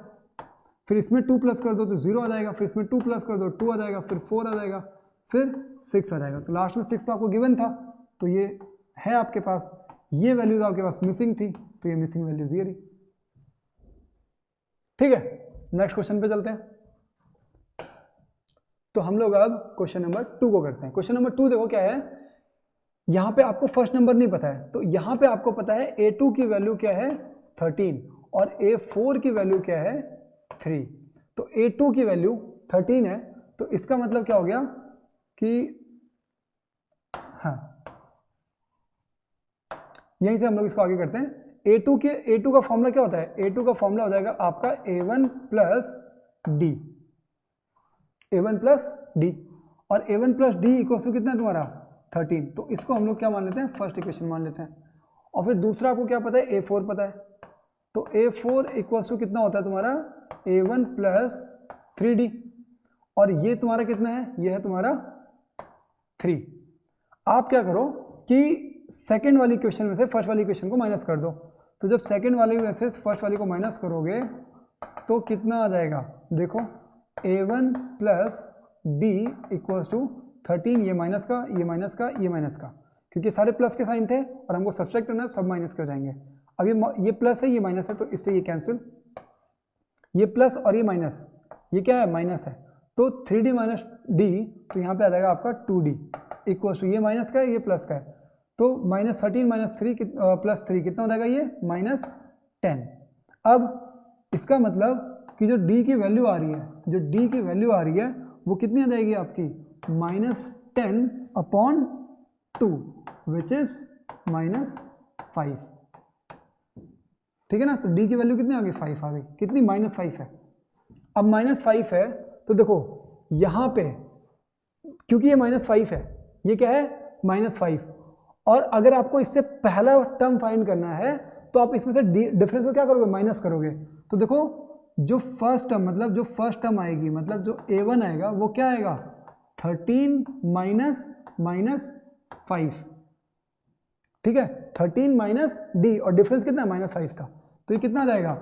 Speaker 2: फिर इसमें 2 प्लस कर दो तो 0 आ जाएगा, फिर इसमें 2 प्लस कर दो 2 आ जाएगा, फिर 4 आ जाएगा, फिर 6 आ जाएगा। तो लास्ट में 6 तो आपको गिवन था, तो ये है आपके पास, ये वैल्यूज आपके पास मिसिंग थी, तो ये मिसिंग वैल्यूज ये रही। ठीक है, नेक्स्ट क्वेश्चन पे चलते हैं। तो हम लोग अब क्वेश्चन नंबर 2 को करते हैं। क्वेश्चन नंबर 2 देखो क्या है, यहाँ पे आपको फर्स्ट नंबर नहीं पता है, तो यहाँ पे आपको पता है a2 की वैल्यू क्या है 13 और a4 की वैल्यू क्या है 3। तो a2 की वैल्यू 13 है, तो इसका मतलब क्या हो गया कि हाँ, यहीं से हम लोग इसको आगे करते हैं। a2 का फॉर्मूला क्या होता है, a2 का फॉर्मूला हो जाएगा आपका a1 plus D, a1 plus D और a1 plus D equal to कितना है तुम्हारा 13। तो इसको हम लोग क्या मान लेते हैं, फर्स्ट इक्वेशन मान लेते हैं। और फिर दूसरा आपको क्या पता है a4 पता है, तो a4 इक्वल टू कितना होता है तुम्हारा a1 प्लस 3d और ये तुम्हारा कितना है, ये है तुम्हारा 3। आप क्या करो कि सेकंड वाली इक्वेशन में से फर्स्ट वाली इक्वेशन को माइनस कर दो, तो जब सेकंड वाली में से फर्स्ट वाली को माइनस करोगे तो कितना आ जाएगा, देखो a1 plus D equals to 13, ये माइनस का ये माइनस का ये माइनस का, क्योंकि सारे प्लस के साइन थे और हमको सब्सट्रैक्ट करना है, सब माइनस के हो जाएंगे। अब ये प्लस है ये माइनस है, तो इससे ये कैंसिल, ये प्लस और ये माइनस, ये क्या है माइनस है, तो 3d माइनस डी, तो यहाँ पे आ जाएगा आपका 2d इक्वल्स टू ये माइनस का है ये प्लस का है, तो -13 -3 प्लस 3 कितना हो जाएगा ये -10। अब इसका मतलब कि जो d की वैल्यू आ रही है, जो d की वैल्यू आ रही है वो कितनी आ जाएगी आपकी -10/2 विच इज -5। ठीक है ना, तो d की वैल्यू कितनी आ गई 5 आ गई, कितनी -5 है। अब -5 है तो देखो यहाँ पे क्योंकि ये -5 है, ये क्या है -5, और अगर आपको इससे पहला टर्म फाइंड करना है तो आप इसमें से डिफरेंस को क्या करोगे माइनस करोगे। तो देखो जो फर्स्ट टर्म मतलब जो फर्स्ट टर्म आएगी मतलब जो a1 आएगा वो क्या आएगा 13 -5। ठीक है, 13 माइनस डी और डिफरेंस कितना है -5 का, तो ये कितना आ जाएगा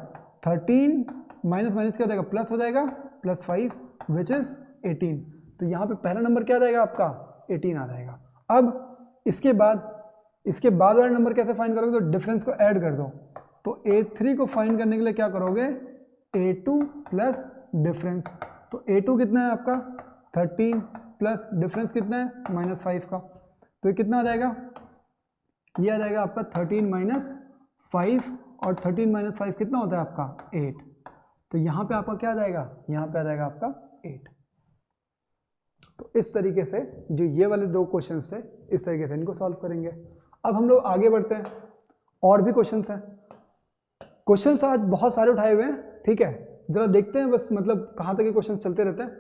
Speaker 2: 13 माइनस माइनस क्या हो जाएगा प्लस हो जाएगा +5 विच इज 18। तो यहाँ पे पहला नंबर क्या आ जाएगा आपका 18 आ जाएगा। अब इसके बाद वाला नंबर कैसे फाइंड करोगे, तो डिफरेंस को ऐड कर दो। तो a3 को फाइंड करने के लिए क्या करोगे a2 प्लस डिफरेंस। तो a2 कितना है आपका 13 प्लस डिफरेंस कितना है -5 का, तो ये कितना आ जाएगा, ये आ जाएगा आपका 13 -5 और 13 - 5 कितना होता है आपका 8। तो यहाँ पे आपका क्या आ जाएगा, यहाँ पे आ जाएगा आपका 8। तो इस तरीके से जो ये वाले दो क्वेश्चन थे इस तरीके से इनको सॉल्व करेंगे। अब हम लोग आगे बढ़ते हैं, और भी क्वेश्चंस हैं। क्वेश्चंस आज बहुत सारे उठाए हुए हैं, ठीक है, जरा देखते हैं बस मतलब कहाँ तक ये क्वेश्चन चलते रहते हैं।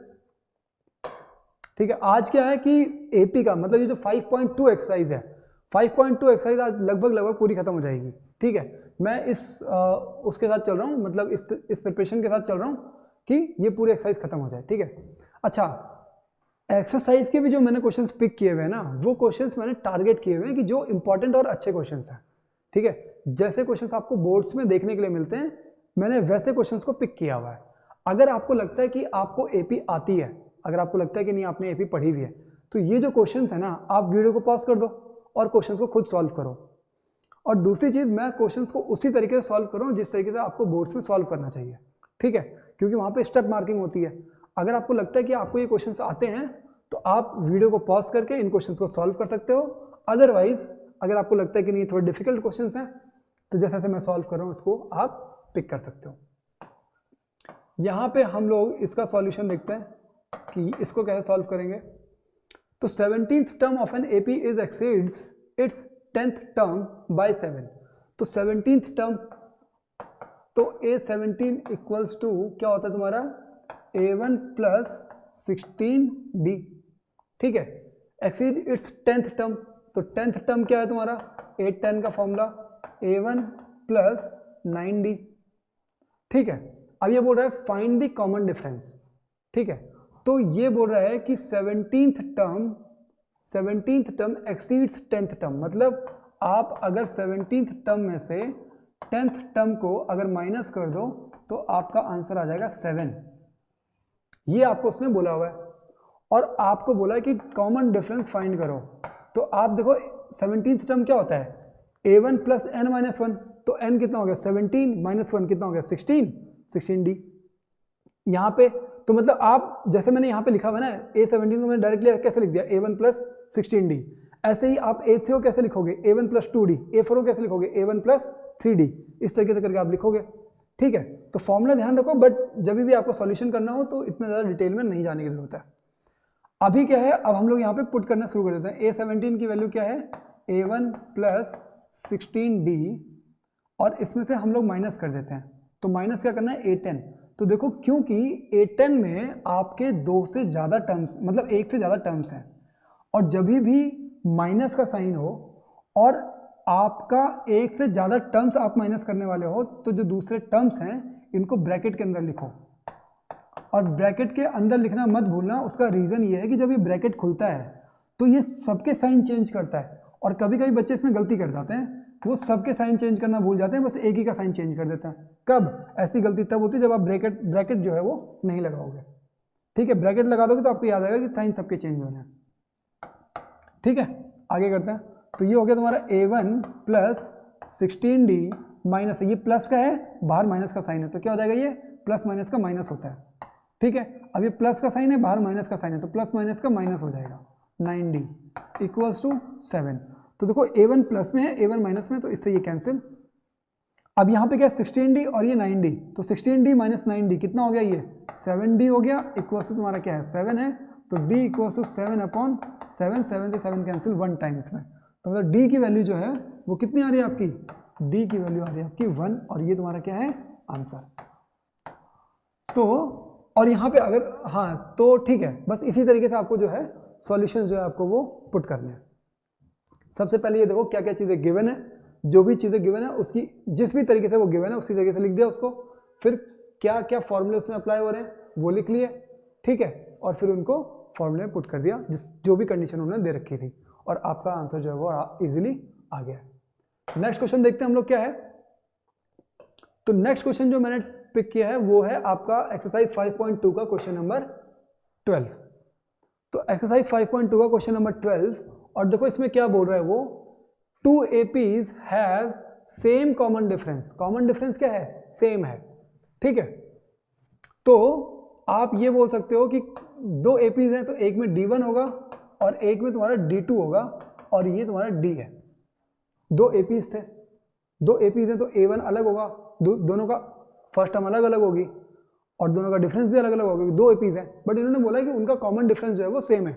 Speaker 2: ठीक है, आज क्या है कि एपी का मतलब ये जो 5.2 एक्सरसाइज है, 5.2 एक्सरसाइज आज लगभग पूरी खत्म हो जाएगी। ठीक है, मैं उसके साथ चल रहा हूँ, मतलब इस प्रिपरेशन के साथ चल रहा हूँ कि ये पूरी एक्सरसाइज खत्म हो जाए। ठीक है, अच्छा एक्सरसाइज के भी जो मैंने क्वेश्चंस पिक किए हुए हैं ना, वो क्वेश्चंस मैंने टारगेट किए हुए हैं कि जो इंपॉर्टेंट और अच्छे क्वेश्चंस हैं। ठीक है, जैसे क्वेश्चंस आपको बोर्ड्स में देखने के लिए मिलते हैं, मैंने वैसे क्वेश्चंस को पिक किया हुआ है। अगर आपको लगता है कि आपको एपी आती है, अगर आपको लगता है कि नहीं आपने एपी पढ़ी हुई है, तो ये जो क्वेश्चंस है ना, आप वीडियो को पॉज कर दो और क्वेश्चंस को खुद सॉल्व करो। और दूसरी चीज, मैं क्वेश्चंस को उसी तरीके से सॉल्व करूँ जिस तरीके से आपको बोर्ड्स में सॉल्व करना चाहिए। ठीक है, क्योंकि वहां पे स्टेप मार्किंग होती है। अगर आपको लगता है कि आपको ये क्वेश्चंस आते हैं तो आप वीडियो को पॉज करके इन क्वेश्चंस को सॉल्व कर सकते हो। अदरवाइज अगर आपको लगता है कि नहीं थोड़े डिफिकल्ट क्वेश्चंस हैं, तो जैसे जैसे मैं सॉल्व कर रहा हूँ उसको आप पिक कर सकते हो। यहाँ पे हम लोग इसका सॉल्यूशन देखते हैं कि इसको कैसे सॉल्व करेंगे। तो 17th term of an AP is exceeds its 10th term by 7। तो 17th टर्म, तो A17 इक्वल्स टू क्या होता है तुम्हारा A1 प्लस 16D। ठीक है, एक्सीड इट्स 10th टर्म, तो 10th टर्म क्या है तुम्हारा 810 का फॉर्मूला A1 प्लस 9D। ठीक है, अब ये बोल रहा है फाइंड द कॉमन डिफरेंस। ठीक है, तो ये बोल रहा है कि 17th term exceeds 10th term, मतलब आप अगर 17th टर्म में से 10th टर्म को अगर माइनस कर दो तो आपका आंसर आ जाएगा 7। ये आपको उसने बोला हुआ है और आपको बोला है कि कॉमन डिफरेंस फाइंड करो। तो आप देखो 17th टर्म क्या होता है A1 प्लस n माइनस 1, तो n कितना हो गया 17 माइनस 1 कितना हो गया 16D। यहाँ पे तो मतलब आप जैसे मैंने यहाँ पे लिखा हुआ है ना A17 को मैंने डायरेक्टली कैसे लिख दिया A1 प्लस 16D, ऐसे ही आप A3 को कैसे लिखोगे A1 प्लस 2D, A4 को कैसे लिखोगे A1 प्लस 3D, इस तरीके से करके आप लिखोगे। ठीक है, तो फॉर्मूला ध्यान रखो, बट जब भी आपको सॉल्यूशन करना हो तो इतना ज़्यादा डिटेल में नहीं जाने की जरूरत है। अभी क्या है, अब हम लोग यहाँ पे पुट करना शुरू कर देते हैं। A17 की वैल्यू क्या है A1 प्लस 16D, और इसमें से हम लोग माइनस कर देते हैं। तो माइनस क्या करना है A10। तो देखो क्योंकि A10 में आपके 2 से ज़्यादा टर्म्स, मतलब 1 से ज़्यादा टर्म्स हैं, और जब भी माइनस का साइन हो और आपका 1 से ज़्यादा टर्म्स आप माइनस करने वाले हो, तो जो दूसरे टर्म्स हैं इनको ब्रैकेट के अंदर लिखो, और ब्रैकेट के अंदर लिखना मत भूलना। उसका रीज़न ये है कि जब ये ब्रैकेट खुलता है तो ये सबके साइन चेंज करता है, और कभी कभी बच्चे इसमें गलती कर जाते हैं, वो सबके साइन चेंज करना भूल जाते हैं, बस एक ही का साइन चेंज कर देते हैं। कब ऐसी गलती तब होती है जब आप ब्रैकेट जो है वो नहीं लगाओगे। ठीक है, ब्रैकेट लगा दोगे तो आपको याद आएगा कि साइन सबके चेंज होने हैं। ठीक है, आगे करते हैं। तो ये हो गया तुम्हारा A1 प्लस 16D माइनस, ये प्लस का है, बाहर माइनस का साइन है, तो क्या हो जाएगा ये प्लस माइनस का माइनस होता है। ठीक है, अब ये प्लस का साइन है, बाहर माइनस का साइन है, तो प्लस माइनस का माइनस हो जाएगा 9D इक्वल्स टू 7। तो देखो A1 प्लस में है, A1 माइनस में, तो इससे ये कैंसिल। अब यहाँ पे क्या है 16D और ये 9D, तो 16D माइनस 9D कितना हो गया, ये 7D हो गया, इक्वल्स टू तुम्हारा क्या है 7 है, तो D इक्वल्स टू 7/7, 7 से 7 कैंसिल 1 टाइम्स में, तो मतलब D की वैल्यू जो है वो कितनी आ रही है आपकी, D की वैल्यू आ रही है आपकी 1, और ये तुम्हारा क्या है आंसर। तो और यहाँ पे अगर हाँ तो ठीक है, बस इसी तरीके से आपको जो है सॉल्यूशन जो है आपको वो पुट करने हैं। सबसे पहले ये देखो क्या क्या चीज़ें गिवन है, जो भी चीज़ें गिवन है उसकी जिस भी तरीके से वो गिवन है उसी तरीके से लिख दिया उसको, फिर क्या क्या फॉर्मूले उसमें अप्लाई हो रहे हैं वो लिख लिए, ठीक है, और फिर उनको फॉर्मूले में पुट कर दिया जो भी कंडीशन उन्होंने दे रखी थी, और आपका आंसर जो है वो इजीली आ गया। नेक्स्ट क्वेश्चन देखते हैं हम लोग क्या है। तो नेक्स्ट क्वेश्चन जो मैंने पिक किया है वो है आपका एक्सरसाइज 5.2 का क्वेश्चन नंबर 12। तो एक्सरसाइज 5.2 का क्वेश्चन नंबर 12, और देखो इसमें क्या बोल रहा है वो, 2 APs have same common difference. Common difference क्या है, सेम है, ठीक है। तो आप ये बोल सकते हो कि 2 APs हैं, तो एक में D1 होगा और एक में तुम्हारा D2 होगा, और ये तुम्हारा D है। 2 APs थे, 2 APs हैं तो A1 अलग होगा, दोनों का फर्स्ट टर्म अलग अलग होगी और दोनों का डिफरेंस भी अलग अलग होगा, 2 APs हैं, बट इन्होंने बोला कि उनका कॉमन डिफरेंस जो है वो सेम है,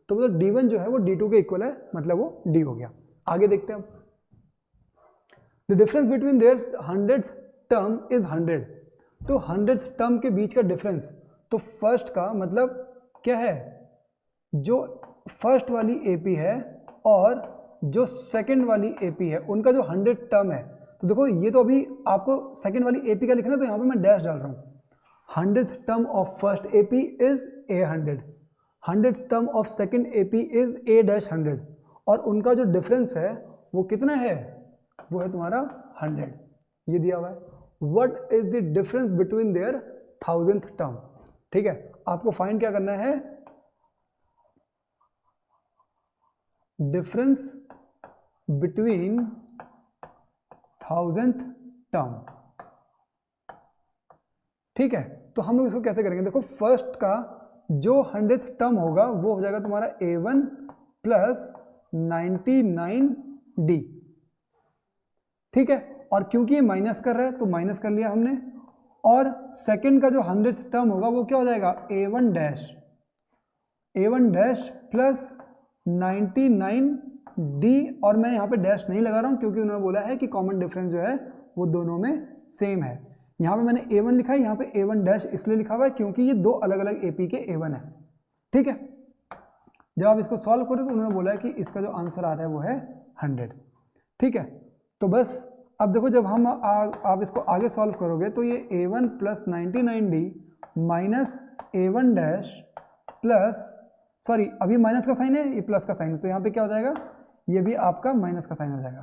Speaker 2: तो मतलब D1 जो है वो D2 के इक्वल है, मतलब वो D हो गया। आगे देखते हैं हम। The difference between their 100th term is 100। तो 100th टर्म के बीच का डिफरेंस, तो फर्स्ट का मतलब क्या है, जो फर्स्ट वाली AP है और जो सेकंड वाली AP है उनका जो 100th टर्म है, तो देखो ये तो अभी आपको सेकंड वाली AP का लिखना है, तो यहाँ पे मैं डैश डाल रहा हूँ। 100th term of first AP is A100, 100th term of second AP is A-100, और उनका जो डिफरेंस है वो कितना है, वो है तुम्हारा 100, ये दिया हुआ है। What is the difference between their 1000th term, ठीक है, आपको फाइंड क्या करना है, डिफरेंस बिटवीन 1000th टर्म, ठीक है। तो हम लोग इसको कैसे करेंगे, देखो फर्स्ट का जो 100th टर्म होगा वो हो जाएगा तुम्हारा A1 प्लस 99D, ठीक है, और क्योंकि ये माइनस कर रहा है तो माइनस कर लिया हमने, और सेकंड का जो 100th टर्म होगा वो क्या हो जाएगा A1 डैश प्लस 99D, और मैं यहाँ पे डैश नहीं लगा रहा हूँ क्योंकि उन्होंने बोला है कि कॉमन डिफरेंस जो है वो दोनों में सेम है। यहाँ पे मैंने A1 लिखा है, यहाँ पे A1 डैश इसलिए लिखा हुआ है क्योंकि ये 2 अलग अलग AP के A1 है, ठीक है। जब आप इसको सॉल्व करो तो उन्होंने बोला है कि इसका जो आंसर आ रहा है वो है 100, ठीक है। तो बस अब देखो जब हम आप इसको आगे सॉल्व करोगे तो ये A1 plus 99D minus A1 dash plus, sorry अभी माइनस का साइन है, ये प्लस का साइन है, तो यहाँ पे क्या हो जाएगा, ये भी आपका माइनस का साइन हो जाएगा।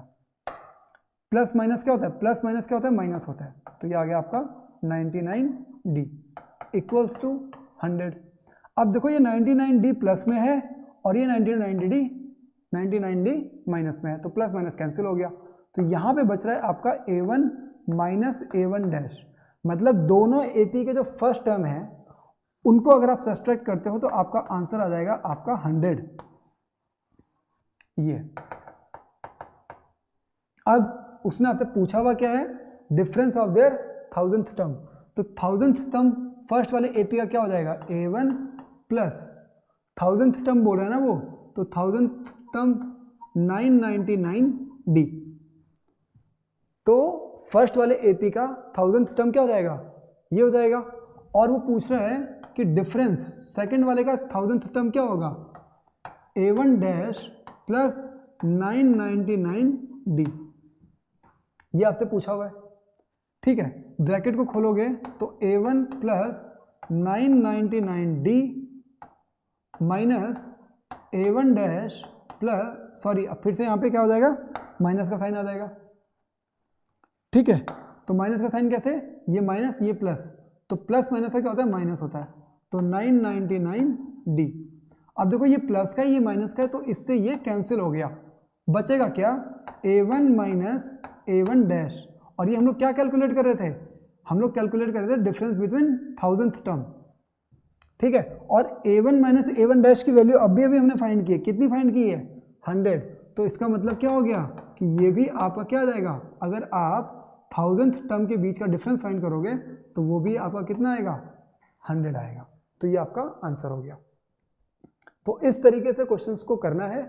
Speaker 2: प्लस माइनस क्या होता है, प्लस माइनस क्या होता है, माइनस होता है, तो ये आ गया आपका 99D इक्वल्स टू 100। अब देखो ये 99D प्लस में है और ये 99D माइनस में है, तो प्लस माइनस कैंसिल हो गया, तो यहाँ पे बच रहा है आपका A1 माइनस A1 डैश, मतलब दोनों AP के जो फर्स्ट टर्म है उनको अगर आप सब्सट्रैक्ट करते हो तो आपका आंसर आ जाएगा आपका 100। ये अब उसने आपसे पूछा हुआ क्या है, difference of their 1000th term, तो 1000th टर्म फर्स्ट वाले AP का क्या हो जाएगा A1 प्लस 1000th टर्म बोल रहा है ना वो, तो 1000th टर्म 999D, तो फर्स्ट वाले AP का 1000th टर्म क्या हो जाएगा, ये हो जाएगा। और वो पूछ रहा है कि डिफरेंस सेकंड वाले का 1000th टर्म क्या होगा, A1 डैश प्लस 999D, ये आपसे पूछा हुआ है, ठीक है। ब्रैकेट को खोलोगे तो A1 plus 999D minus A1 dash plus, sorry अब फिर से यहाँ पे क्या हो जाएगा, माइनस का साइन आ जाएगा, ठीक है। तो माइनस का साइन कैसे, ये माइनस ये प्लस, तो प्लस माइनस का क्या होता है, माइनस होता है, तो 999D। अब देखो ये प्लस का ये माइनस का है तो इससे ये कैंसिल हो गया, बचेगा क्या, A1 माइनस A1 डैश, और ये हम लोग क्या कैलकुलेट कर रहे थे, हम लोग कैलकुलेट कर रहे थे डिफरेंस बिटवीन 1000th टर्म, ठीक है। और A1 माइनस A1 डैश की वैल्यू अभी हमने फाइंड की है, कितनी फाइंड की है, 100, तो इसका मतलब क्या हो गया कि ये भी आपका क्या आ जाएगा, अगर आप 1000th टर्म के बीच का डिफरेंस फाइंड करोगे तो वो भी आपका कितना आएगा, 100 आएगा। तो ये आपका आंसर हो गया। तो इस तरीके से क्वेश्चंस को करना है।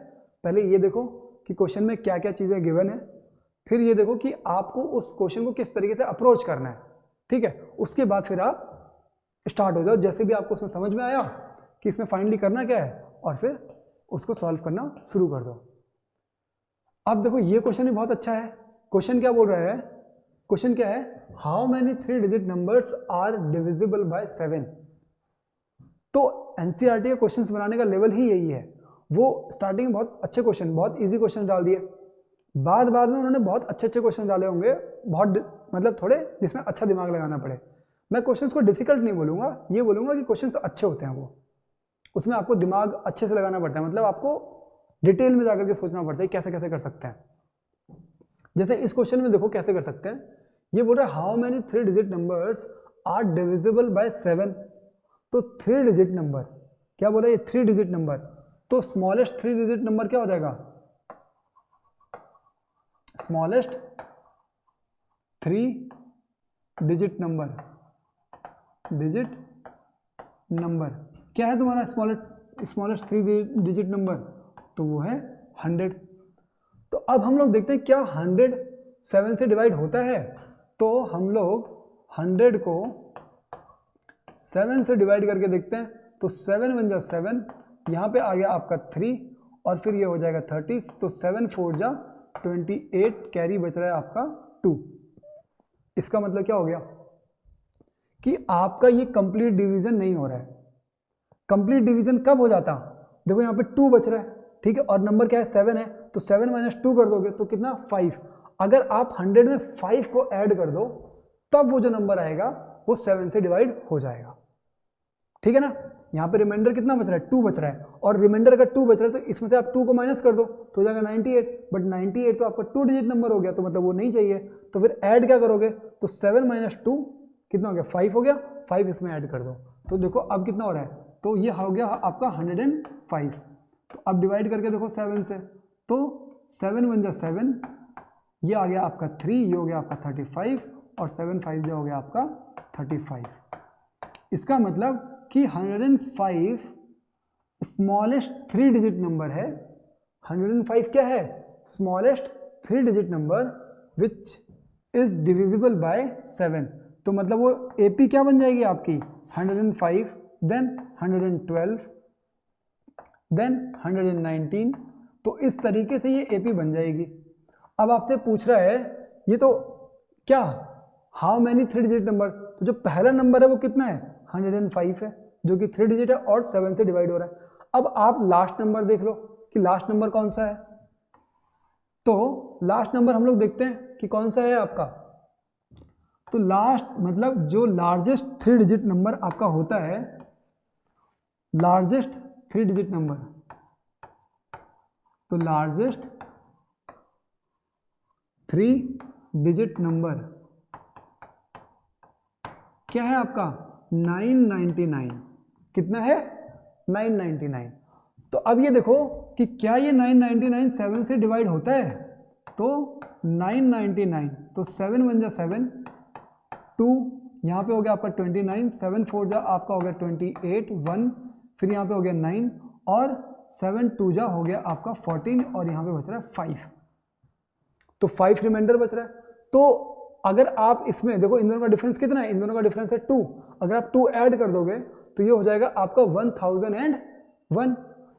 Speaker 2: पहले ये देखो कि क्वेश्चन में क्या क्या चीज़ें गिवन है, फिर ये देखो कि आपको उस क्वेश्चन को किस तरीके से अप्रोच करना है, ठीक है। उसके बाद फिर आप स्टार्ट हो जाओ, जैसे भी आपको उसमें समझ में आया कि इसमें फाइनली करना क्या है, और फिर उसको सॉल्व करना शुरू कर दो। अब देखो ये क्वेश्चन भी बहुत अच्छा है। क्वेश्चन क्या बोल रहा है, क्वेश्चन क्या है, how many 3 digit numbers are divisible by 7। तो एनसीईआरटी के क्वेश्चंस बनाने का लेवल ही यही है। वो स्टार्टिंग में बहुत अच्छे क्वेश्चन, बहुत इजी क्वेश्चन डाल दिए, बाद में उन्होंने बहुत अच्छे क्वेश्चन डाले होंगे, बहुत मतलब थोड़े जिसमें अच्छा दिमाग लगाना पड़े। मैं क्वेश्चंस को डिफिकल्ट नहीं बोलूँगा, ये बोलूँगा कि क्वेश्चंस अच्छे होते हैं, वो उसमें आपको दिमाग अच्छे से लगाना पड़ता है, मतलब आपको डिटेल में जाकर के सोचना पड़ता है कैसे कैसे कर सकते हैं। जैसे इस क्वेश्चन में देखो कैसे कर सकते हैं, ये बोल रहा है how many 3 digit numbers are divisible by 7। तो 3 डिजिट नंबर क्या बोल रहा है, ये 3 डिजिट नंबर, तो स्मॉलेस्ट 3 डिजिट नंबर क्या हो जाएगा, स्मॉलेस्ट 3 डिजिट नंबर क्या है तुम्हारा स्मॉलेस्ट 3 डिजिट नंबर, तो वो है 100। तो अब हम लोग देखते हैं क्या 100 7 से डिवाइड होता है। तो हम लोग 100 को 7 से डिवाइड करके देखते हैं। तो 7 बन जा 7, यहाँ पे आ गया आपका 3 और फिर ये हो जाएगा 30। तो 7 4 जा 28, कैरी बच रहा है आपका 2। इसका मतलब क्या हो गया कि आपका ये कंप्लीट डिवीजन नहीं हो रहा है। कंप्लीट डिवीजन कब हो जाता, देखो यहाँ पे 2 बच रहा है, ठीक है, और नंबर क्या है 7 है, तो 7 - 2 कर दोगे तो कितना 5। अगर आप 100 में 5 को ऐड कर दो तब वो जो नंबर आएगा वो 7 से डिवाइड हो जाएगा, ठीक है ना। यहाँ पे रिमाइंडर कितना बच रहा है, 2 बच रहा है, और रिमाइंडर अगर 2 बच रहा है तो इसमें से आप 2 को माइनस कर दो तो हो जाएगा 98। बट 98 तो आपका 2 डिजिट नंबर हो गया, तो मतलब वो नहीं चाहिए। तो फिर ऐड क्या करोगे, तो 7 - 2 कितना हो गया, 5 हो गया, 5 इसमें ऐड कर दो। तो देखो अब कितना हो रहा है, तो ये हो गया आपका 105। तो अब डिवाइड करके देखो 7 से, तो 7 बन जा 7, ये आ गया आपका 3, ये हो गया आपका 35, और 7 5 जो हो गया आपका 35। इसका मतलब कि 105 स्मॉलेस्ट 3 डिजिट नंबर है। 105 क्या है, smallest 3 digit number which is divisible by 7। तो मतलब वो एपी क्या बन जाएगी आपकी 105, देन 112, देन 119। तो इस तरीके से ये एपी बन जाएगी। अब आपसे पूछ रहा है ये तो क्या, हाउ मैनी 3 डिजिट नंबर, तो जो पहला नंबर है वो कितना है 105 है, जो कि 3 डिजिट है और 7 से डिवाइड हो रहा है। अब आप लास्ट नंबर देख लो कि लास्ट नंबर कौन सा है। तो लास्ट नंबर हम लोग देखते हैं कि कौन सा है आपका। तो लास्ट मतलब जो लार्जेस्ट 3 डिजिट नंबर आपका होता है, लार्जेस्ट 3 डिजिट नंबर, तो लार्जेस्ट 3 डिजिट नंबर क्या है आपका 999। कितना है 999। तो अब ये देखो कि क्या ये 999 7 से डिवाइड होता है, तो 999, तो 7 बन जा 7, 2 यहाँ पे हो गया आपका 29, 7 4 जा आपका हो गया 28, 1 फिर यहाँ पे हो गया 9, और 7 2 जा हो गया आपका 14, और यहाँ पे बच रहा है 5। तो 5 रिमाइंडर बच रहा है। तो अगर आप इसमें देखो इन दोनों का डिफरेंस कितना है, इन दोनों का डिफरेंस है 2। अगर आप 2 ऐड कर दोगे तो ये हो जाएगा आपका 1001,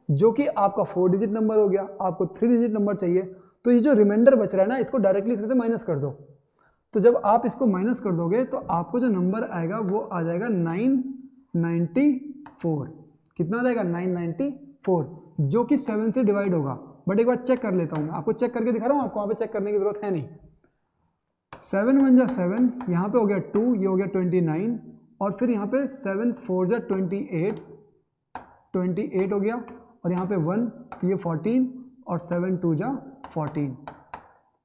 Speaker 2: जो कि आपका 4 डिजिट नंबर हो गया। आपको 3 डिजिट नंबर चाहिए, तो ये जो रिमाइंडर बच रहा है ना, इसको डायरेक्टली इसमें से माइनस कर दो। तो जब आप इसको माइनस कर दोगे तो आपको जो नंबर आएगा वो आ जाएगा 994। कितना आ जाएगा 994, जो कि 7 से डिवाइड होगा। बट एक बार चेक कर लेता हूँ, मैं आपको चेक करके दिखा रहा हूँ, आपको वहाँ पे चेक करने की जरूरत है नहीं। 7 1 जा 7, यहाँ पे हो गया 2, ये हो गया 29, और फिर यहाँ पे 7 4 जा 28 हो गया, और यहाँ पे 1 तो ये 14, और 7 2 जा 14।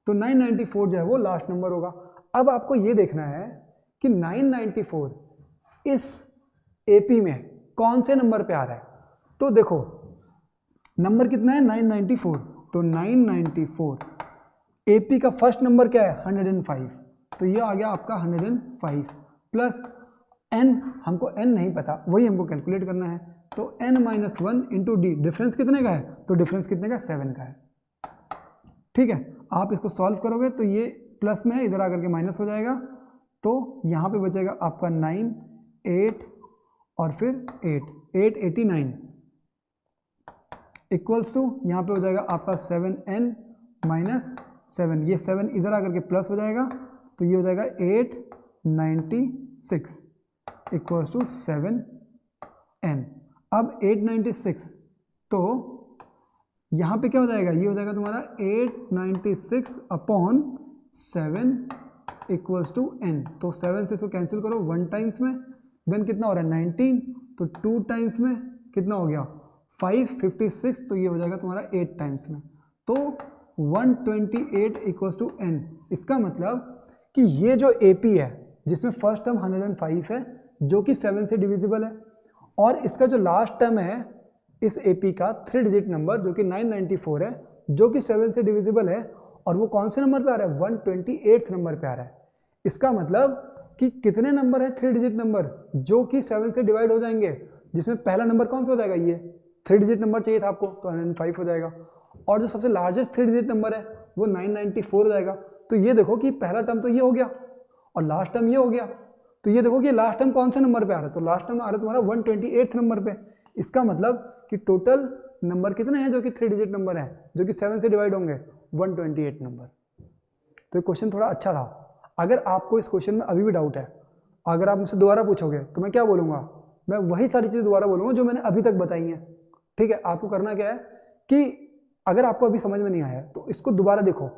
Speaker 2: तो 994 जो है वो लास्ट नंबर होगा। अब आपको ये देखना है कि 994 इस एपी में कौन से नंबर पे आ रहा है। तो देखो नंबर कितना है 994, तो 994। AP का फर्स्ट नंबर क्या है 105, तो ये आ गया आपका 105 प्लस n, हमको n नहीं पता, वही हमको कैलकुलेट करना है, तो n minus 1 into d, difference कितने का है, तो डिफरेंस कितने का 7 का है। ठीक है, आप इसको सॉल्व करोगे तो ये प्लस में है, इधर आकर के माइनस हो जाएगा, तो यहाँ पे बचेगा आपका 9, 8 और फिर 889 इक्वल्स टू यहाँ पे हो जाएगा आपका 7n माइनस 7, ये 7 इधर आकर के प्लस हो जाएगा, तो ये हो जाएगा 896 इक्वल्स टू 7n। अब 896 तो यहाँ पे क्या हो जाएगा, ये हो जाएगा तुम्हारा 896 अपॉन 7 इक्वल्स टू n, तो 7 से इसको कैंसिल करो 1 टाइम्स में, देन कितना हो रहा है 19, तो 2 टाइम्स में कितना हो गया 556, तो ये हो जाएगा तुम्हारा 8 टाइम्स में, तो 128 इक्वल्स टू n। इसका मतलब कि ये जो AP है जिसमें फर्स्ट टर्म 105 है जो कि 7 से डिविजिबल है, और इसका जो लास्ट टर्म है इस AP का 3 डिजिट नंबर जो कि 994 है जो कि 7 से डिविजिबल है, और वो कौन से नंबर पे आ रहा है 128 नंबर पे आ रहा है। इसका मतलब कि कितने नंबर है 3 डिजिट नंबर जो कि 7 से डिवाइड हो जाएंगे, जिसमें पहला नंबर कौन सा हो जाएगा, ये 3 डिजिट नंबर चाहिए था आपको, तो 105 हो जाएगा, और जो सबसे लार्जेस्ट 3 डिजिट नंबर है वो 994 हो जाएगा। तो ये देखो कि पहला टर्म तो ये हो गया और लास्ट टर्म ये हो गया, तो ये देखो कि लास्ट टर्म कौन से नंबर पे आ रहा है, तो लास्ट टर्म आ रहा है तुम्हारा 128 नंबर पे। इसका मतलब कि टोटल नंबर कितने हैं जो कि 3 डिजिट नंबर है जो कि 7 से डिवाइड होंगे, 128 नंबर। तो ये क्वेश्चन थोड़ा अच्छा था। अगर आपको इस क्वेश्चन में अभी भी डाउट है, अगर आप मुझसे दोबारा पूछोगे तो मैं क्या बोलूँगा, मैं वही सारी चीज़ दोबारा बोलूँगा जो मैंने अभी तक बताई हैं। ठीक है, आपको करना क्या है कि अगर आपको अभी समझ में नहीं आया तो इसको दोबारा देखो,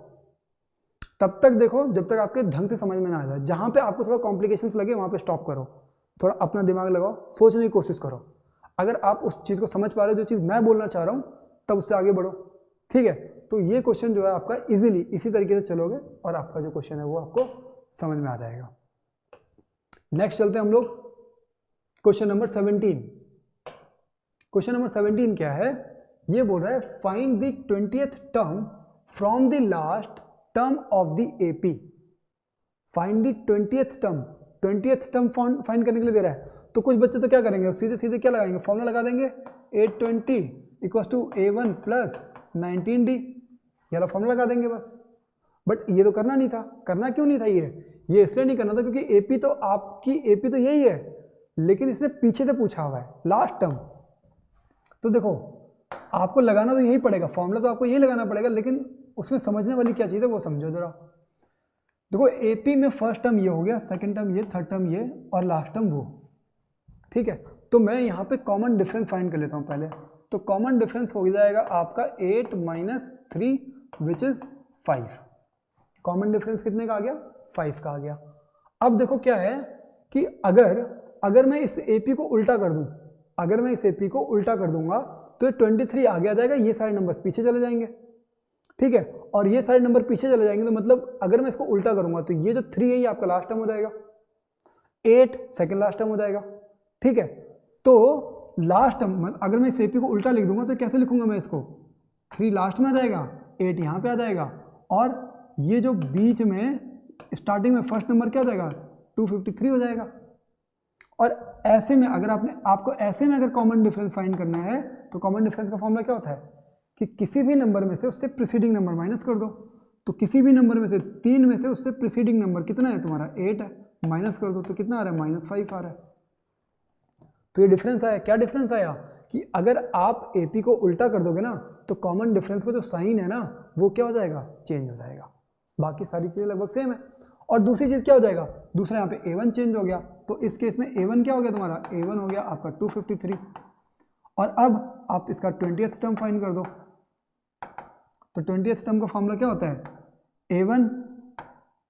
Speaker 2: तब तक देखो जब तक आपके ढंग से समझ में ना आ जाए। जहाँ पे आपको थोड़ा कॉम्प्लिकेशंस लगे वहाँ पे स्टॉप करो, थोड़ा अपना दिमाग लगाओ, सोचने की कोशिश करो। अगर आप उस चीज़ को समझ पा रहे हो जो चीज़ मैं बोलना चाह रहा हूँ, तब उससे आगे बढ़ो। ठीक है, तो ये क्वेश्चन जो है आपका इजीली इसी तरीके से चलोगे और आपका जो क्वेश्चन है वो आपको समझ में आ जाएगा। नेक्स्ट चलते हैं हम लोग क्वेश्चन नंबर 17। क्वेश्चन नंबर 17 क्या है, ये बोल रहा है find the 20th term from the last term of the AP। Find the 20th term, 20th term find करने के लिए दे रहा है, तो कुछ बच्चे तो क्या करेंगे, सीधे सीधे क्या लगाएंगे, फॉर्मूला लगा देंगे 820 equals to A1 plus 19D, ये वाला फॉर्मूला लगा देंगे बस। बट ये तो करना नहीं था। करना क्यों नहीं था, ये इसलिए नहीं करना था क्योंकि AP तो आपकी AP तो यही है, लेकिन इसने पीछे से पूछा हुआ है लास्ट टर्म। तो देखो आपको लगाना तो यही पड़ेगा, फॉर्मूला तो आपको यही लगाना पड़ेगा, लेकिन उसमें समझने वाली क्या चीज़ है वो समझो जरा। देखो AP में फर्स्ट टर्म ये हो गया, सेकंड टर्म ये, थर्ड टर्म ये और लास्ट टर्म वो। ठीक है, तो मैं यहाँ पे कॉमन डिफरेंस फाइंड कर लेता हूँ पहले। तो कॉमन डिफरेंस हो जाएगा आपका 8 minus 3 which is 5। Common difference कितने का आ गया, 5 का आ गया। अब देखो क्या है कि अगर मैं इस AP को उल्टा कर दूं, अगर मैं इस AP को उल्टा कर दूंगा तो ये 23 आगे आ जाएगा, ये सारे नंबर पीछे चले जाएंगे। ठीक है, और ये सारे नंबर पीछे चले जाएंगे, तो मतलब अगर मैं इसको उल्टा करूंगा तो ये जो 3 है ये आपका लास्ट टर्म हो जाएगा, 8 सेकंड लास्ट टर्म हो जाएगा। ठीक है, तो लास्ट टर्म अगर मैं इस AP को उल्टा लिख दूंगा तो कैसे लिखूंगा मैं इसको, 3 लास्ट में आ जाएगा, 8 यहाँ पे आ जाएगा, और ये जो बीच में स्टार्टिंग में फर्स्ट नंबर क्या हो जाएगा 253 हो जाएगा। और ऐसे में अगर आपको ऐसे में अगर कॉमन डिफरेंस फाइंड करना है तो कॉमन डिफरेंस का फॉर्मूला क्या होता है कि किसी भी नंबर में से उससे प्रीसीडिंग नंबर माइनस कर दो। तो किसी भी नंबर में से 3 में से उससे प्रीसीडिंग नंबर कितना है तुम्हारा 8 है, माइनस कर दो तो कितना आ रहा है -5 आ रहा है। तो ये डिफरेंस आया। क्या डिफरेंस आया कि अगर आप AP को उल्टा कर दोगे ना तो कॉमन डिफरेंस का जो साइन है ना वो क्या हो जाएगा, चेंज हो जाएगा। बाकी सारी चीज़ें लगभग सेम है। और दूसरी चीज़ क्या हो जाएगा, दूसरा यहाँ पे A1 चेंज हो गया, तो इस केस में A1 क्या हो गया तुम्हारा, A1 हो गया आपका 253। और अब आप इसका 20th टर्म फाइंड कर दो। तो 20th टर्म का फॉर्मूला क्या होता है, A1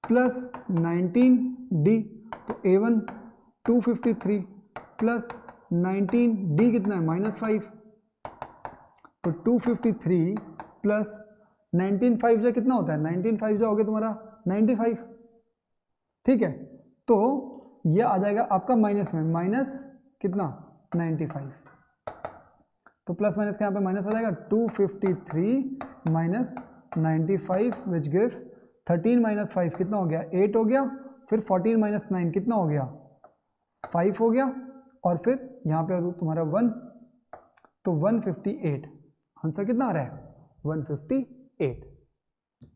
Speaker 2: प्लस 19D, तो A1 253 प्लस 19D कितना है -5, तो 253 प्लस 19 5 जो कितना होता है, 19 5 जो हो गया तुम्हारा 95। ठीक है, तो ये आ जाएगा आपका माइनस में, माइनस कितना 95। तो प्लस माइनस का यहाँ पे माइनस हो जाएगा, 253 माइनस 95 विच गिव्स 13 माइनस 5 कितना हो गया, 8 हो गया, फिर 14 माइनस 9 कितना हो गया, 5 हो गया, और फिर यहाँ पे तुम्हारा 1, तो 158। आंसर कितना आ रहा है, 158।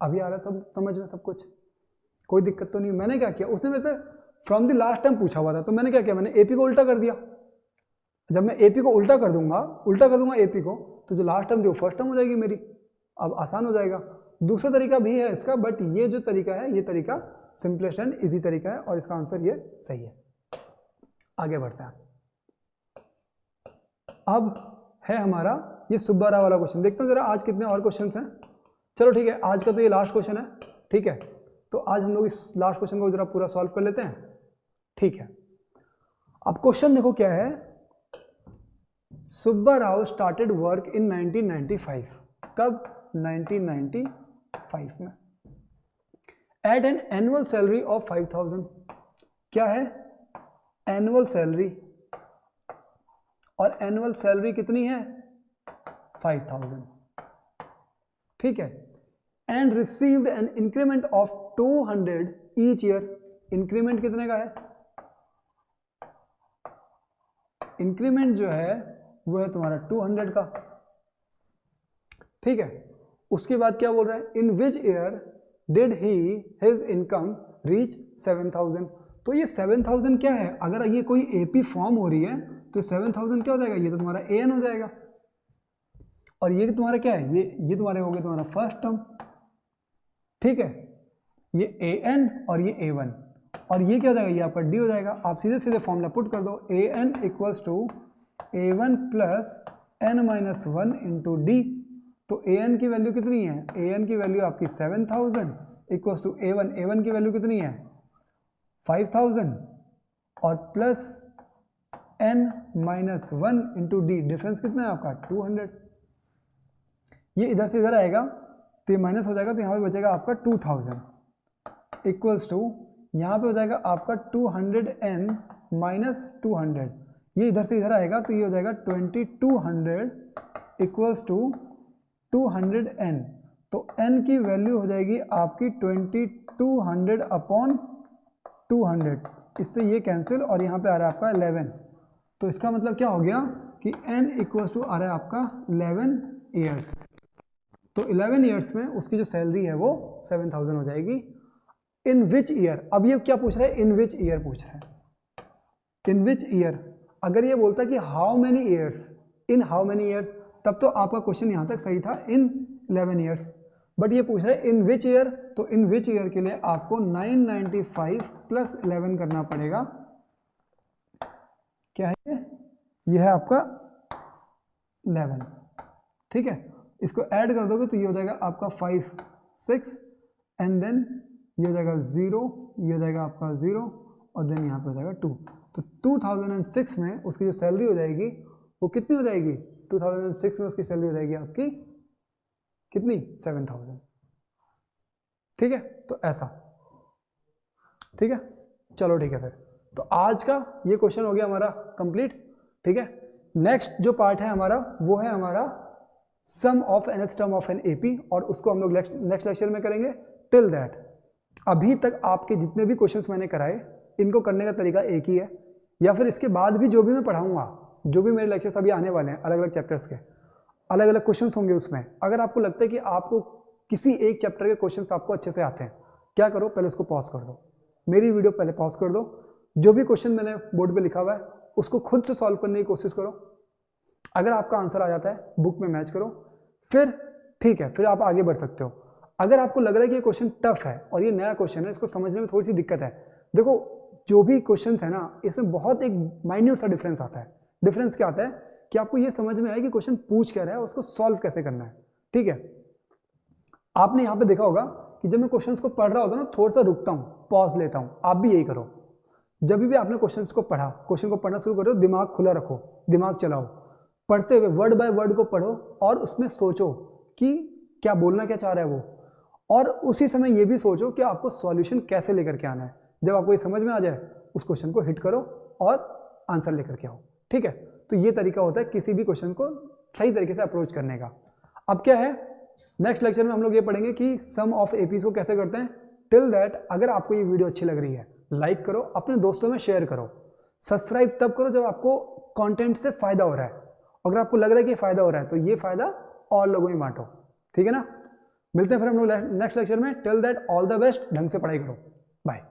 Speaker 2: अभी आ रहा है सब समझ में सब कुछ, कोई दिक्कत तो नहीं। मैंने क्या किया, उसने वैसे फ्रॉम द लास्ट टाइम पूछा हुआ था, तो मैंने क्या किया, मैंने एपी को उल्टा कर दिया। जब मैं एपी को उल्टा कर दूंगा एपी को, तो जो लास्ट टर्म थी वो फर्स्ट टर्म हो जाएगी मेरी। अब आसान हो जाएगा। दूसरा तरीका भी है इसका, बट ये जो तरीका है ये तरीका सिंपलेस्ट एंड इजी तरीका है, और इसका आंसर ये सही है। आगे बढ़ते हैं। अब है हमारा ये सुब्बा राव वाला क्वेश्चन। देखते हैं जरा आज कितने और क्वेश्चन हैं। चलो ठीक है, आज का तो ये लास्ट क्वेश्चन है, ठीक है। तो आज हम लोग इस लास्ट क्वेश्चन को जरा पूरा सॉल्व कर लेते हैं, ठीक है। अब क्वेश्चन देखो क्या है, Subba Rao started work in 1995। कब, 1995 में। At an annual salary of 5000। क्या है, एनुअल सैलरी, और एनुअल सैलरी कितनी है, 5000, ठीक है। And received an increment of 200 each year. Increment कितने का है, इंक्रीमेंट जो है वो है तुम्हारा 200 का, ठीक है। उसके बाद क्या बोल रहा है, in which year did he his income reach 7000। तो ये 7000 क्या है, अगर ये कोई एपी फॉर्म हो रही है तो 7000 क्या हो जाएगा, ये तो तुम्हारा एन हो जाएगा। और ये तुम्हारा क्या है, ये तुम्हारे हो गए तुम्हारा फर्स्ट टर्म, ठीक है। ये ए एन और ये ए वन, और ये क्या हो जाएगा, ये आपका डी हो जाएगा। आप सीधे सीधे फॉर्मूला पुट कर दो, a n equals to a one plus n minus 1 into d. तो ए एन की वैल्यू कितनी है, ए एन की वैल्यू आपकी 7000 इक्वल्स टू ए वन की वैल्यू कितनी है 5000, और plus n minus 1 into d, difference कितना है आपका 200। ये इधर से इधर आएगा तो ये माइनस हो जाएगा, तो यहाँ पे बचेगा आपका 2000 इक्वल्स टू, यहाँ पे हो जाएगा आपका 200n माइनस 200। ये इधर से इधर आएगा तो ये हो जाएगा 2200 इक्वल्स टू 200n। तो n की वैल्यू हो जाएगी आपकी 2200 अपॉन 200। इससे ये कैंसिल, और यहाँ पे आ रहा है आपका 11। तो इसका मतलब क्या हो गया कि n इक्वल्स टू आ रहा है आपका 11 ईयर्स। तो 11 ईयर्स में उसकी जो सैलरी है वो 7000 हो जाएगी। इन विच ईयर, अब ये क्या पूछ रहा है, इन विच ईयर पूछ रहा है, इन विच ईयर। अगर ये बोलता कि how many years, in how many years, तब तो आपका क्वेश्चन यहाँ तक सही था, इन 11 ईयर्स। बट ये पूछ रहा है इन विच ईयर, तो इन विच ईयर के लिए आपको 995 प्लस 11 करना पड़ेगा। क्या है ये है आपका 11, ठीक है। इसको ऐड कर दोगे तो ये हो जाएगा आपका 5 6, एंड देन ये हो जाएगा 0, ये हो जाएगा आपका 0, और देन यहाँ पे हो जाएगा 2। तो 2006 में उसकी जो सैलरी हो जाएगी वो कितनी हो जाएगी, 2006 में उसकी सैलरी हो जाएगी आपकी कितनी, 7000, ठीक है। तो ऐसा, ठीक है। चलो ठीक है, फिर तो आज का ये क्वेश्चन हो गया हमारा कंप्लीट, ठीक है। नेक्स्ट जो पार्ट है हमारा वो है हमारा sum of nth term of an AP, और उसको हम लोग नेक्स्ट लेक्चर में करेंगे। टिल दैट अभी तक आपके जितने भी क्वेश्चंस मैंने कराए इनको करने का तरीका एक ही है, या फिर इसके बाद भी जो भी मैं पढ़ाऊंगा, जो भी मेरे लेक्चर्स अभी आने वाले हैं अलग अलग चैप्टर्स के, अलग अलग क्वेश्चंस होंगे उसमें। अगर आपको लगता है कि आपको किसी एक चैप्टर के क्वेश्चंस आपको अच्छे से आते हैं, क्या करो, पहले उसको पॉज कर दो, मेरी वीडियो पहले पॉज कर दो, जो भी क्वेश्चन मैंने बोर्ड पे लिखा हुआ है उसको खुद से सॉल्व करने की कोशिश करो। अगर आपका आंसर आ जाता है बुक में मैच करो, फिर ठीक है, फिर आप आगे बढ़ सकते हो। अगर आपको लग रहा है कि ये क्वेश्चन टफ है और ये नया क्वेश्चन है, इसको समझने में थोड़ी सी दिक्कत है, देखो जो भी क्वेश्चन है ना, इसमें बहुत एक माइन्यूट सा डिफरेंस आता है। डिफरेंस क्या आता है कि आपको ये समझ में आए कि क्वेश्चन पूछ क्या रहा है, उसको सॉल्व कैसे करना है, ठीक है। आपने यहाँ पे देखा होगा कि जब मैं क्वेश्चंस को पढ़ रहा होता हूँ ना, थोड़ा सा रुकता हूँ, पॉज लेता हूँ। आप भी यही करो, जब भी आपने क्वेश्चंस को पढ़ा, क्वेश्चन को पढ़ना शुरू करो, दिमाग खुला रखो, दिमाग चलाओ, पढ़ते हुए वर्ड बाय वर्ड को पढ़ो और उसमें सोचो कि क्या बोलना क्या चाह रहा है वो, और उसी समय ये भी सोचो कि आपको सॉल्यूशन कैसे लेकर के आना है। जब आपको ये समझ में आ जाए उस क्वेश्चन को हिट करो और आंसर लेकर के आओ, ठीक है। तो ये तरीका होता है किसी भी क्वेश्चन को सही तरीके से अप्रोच करने का। अब क्या है, नेक्स्ट लेक्चर में हम लोग ये पढ़ेंगे कि सम ऑफ एपीज को कैसे करते हैं। टिल दैट, अगर आपको ये वीडियो अच्छी लग रही है, लाइक करो, अपने दोस्तों में शेयर करो, सब्सक्राइब तब करो जब आपको कंटेंट से फायदा हो रहा है। अगर आपको लग रहा है कि फायदा हो रहा है तो ये फायदा और लोगों में बांटो, ठीक है ना। मिलते हैं फिर हम लोग नेक्स्ट लेक्चर में। Till that, all the best, ढंग से पढ़ाई करो, बाय।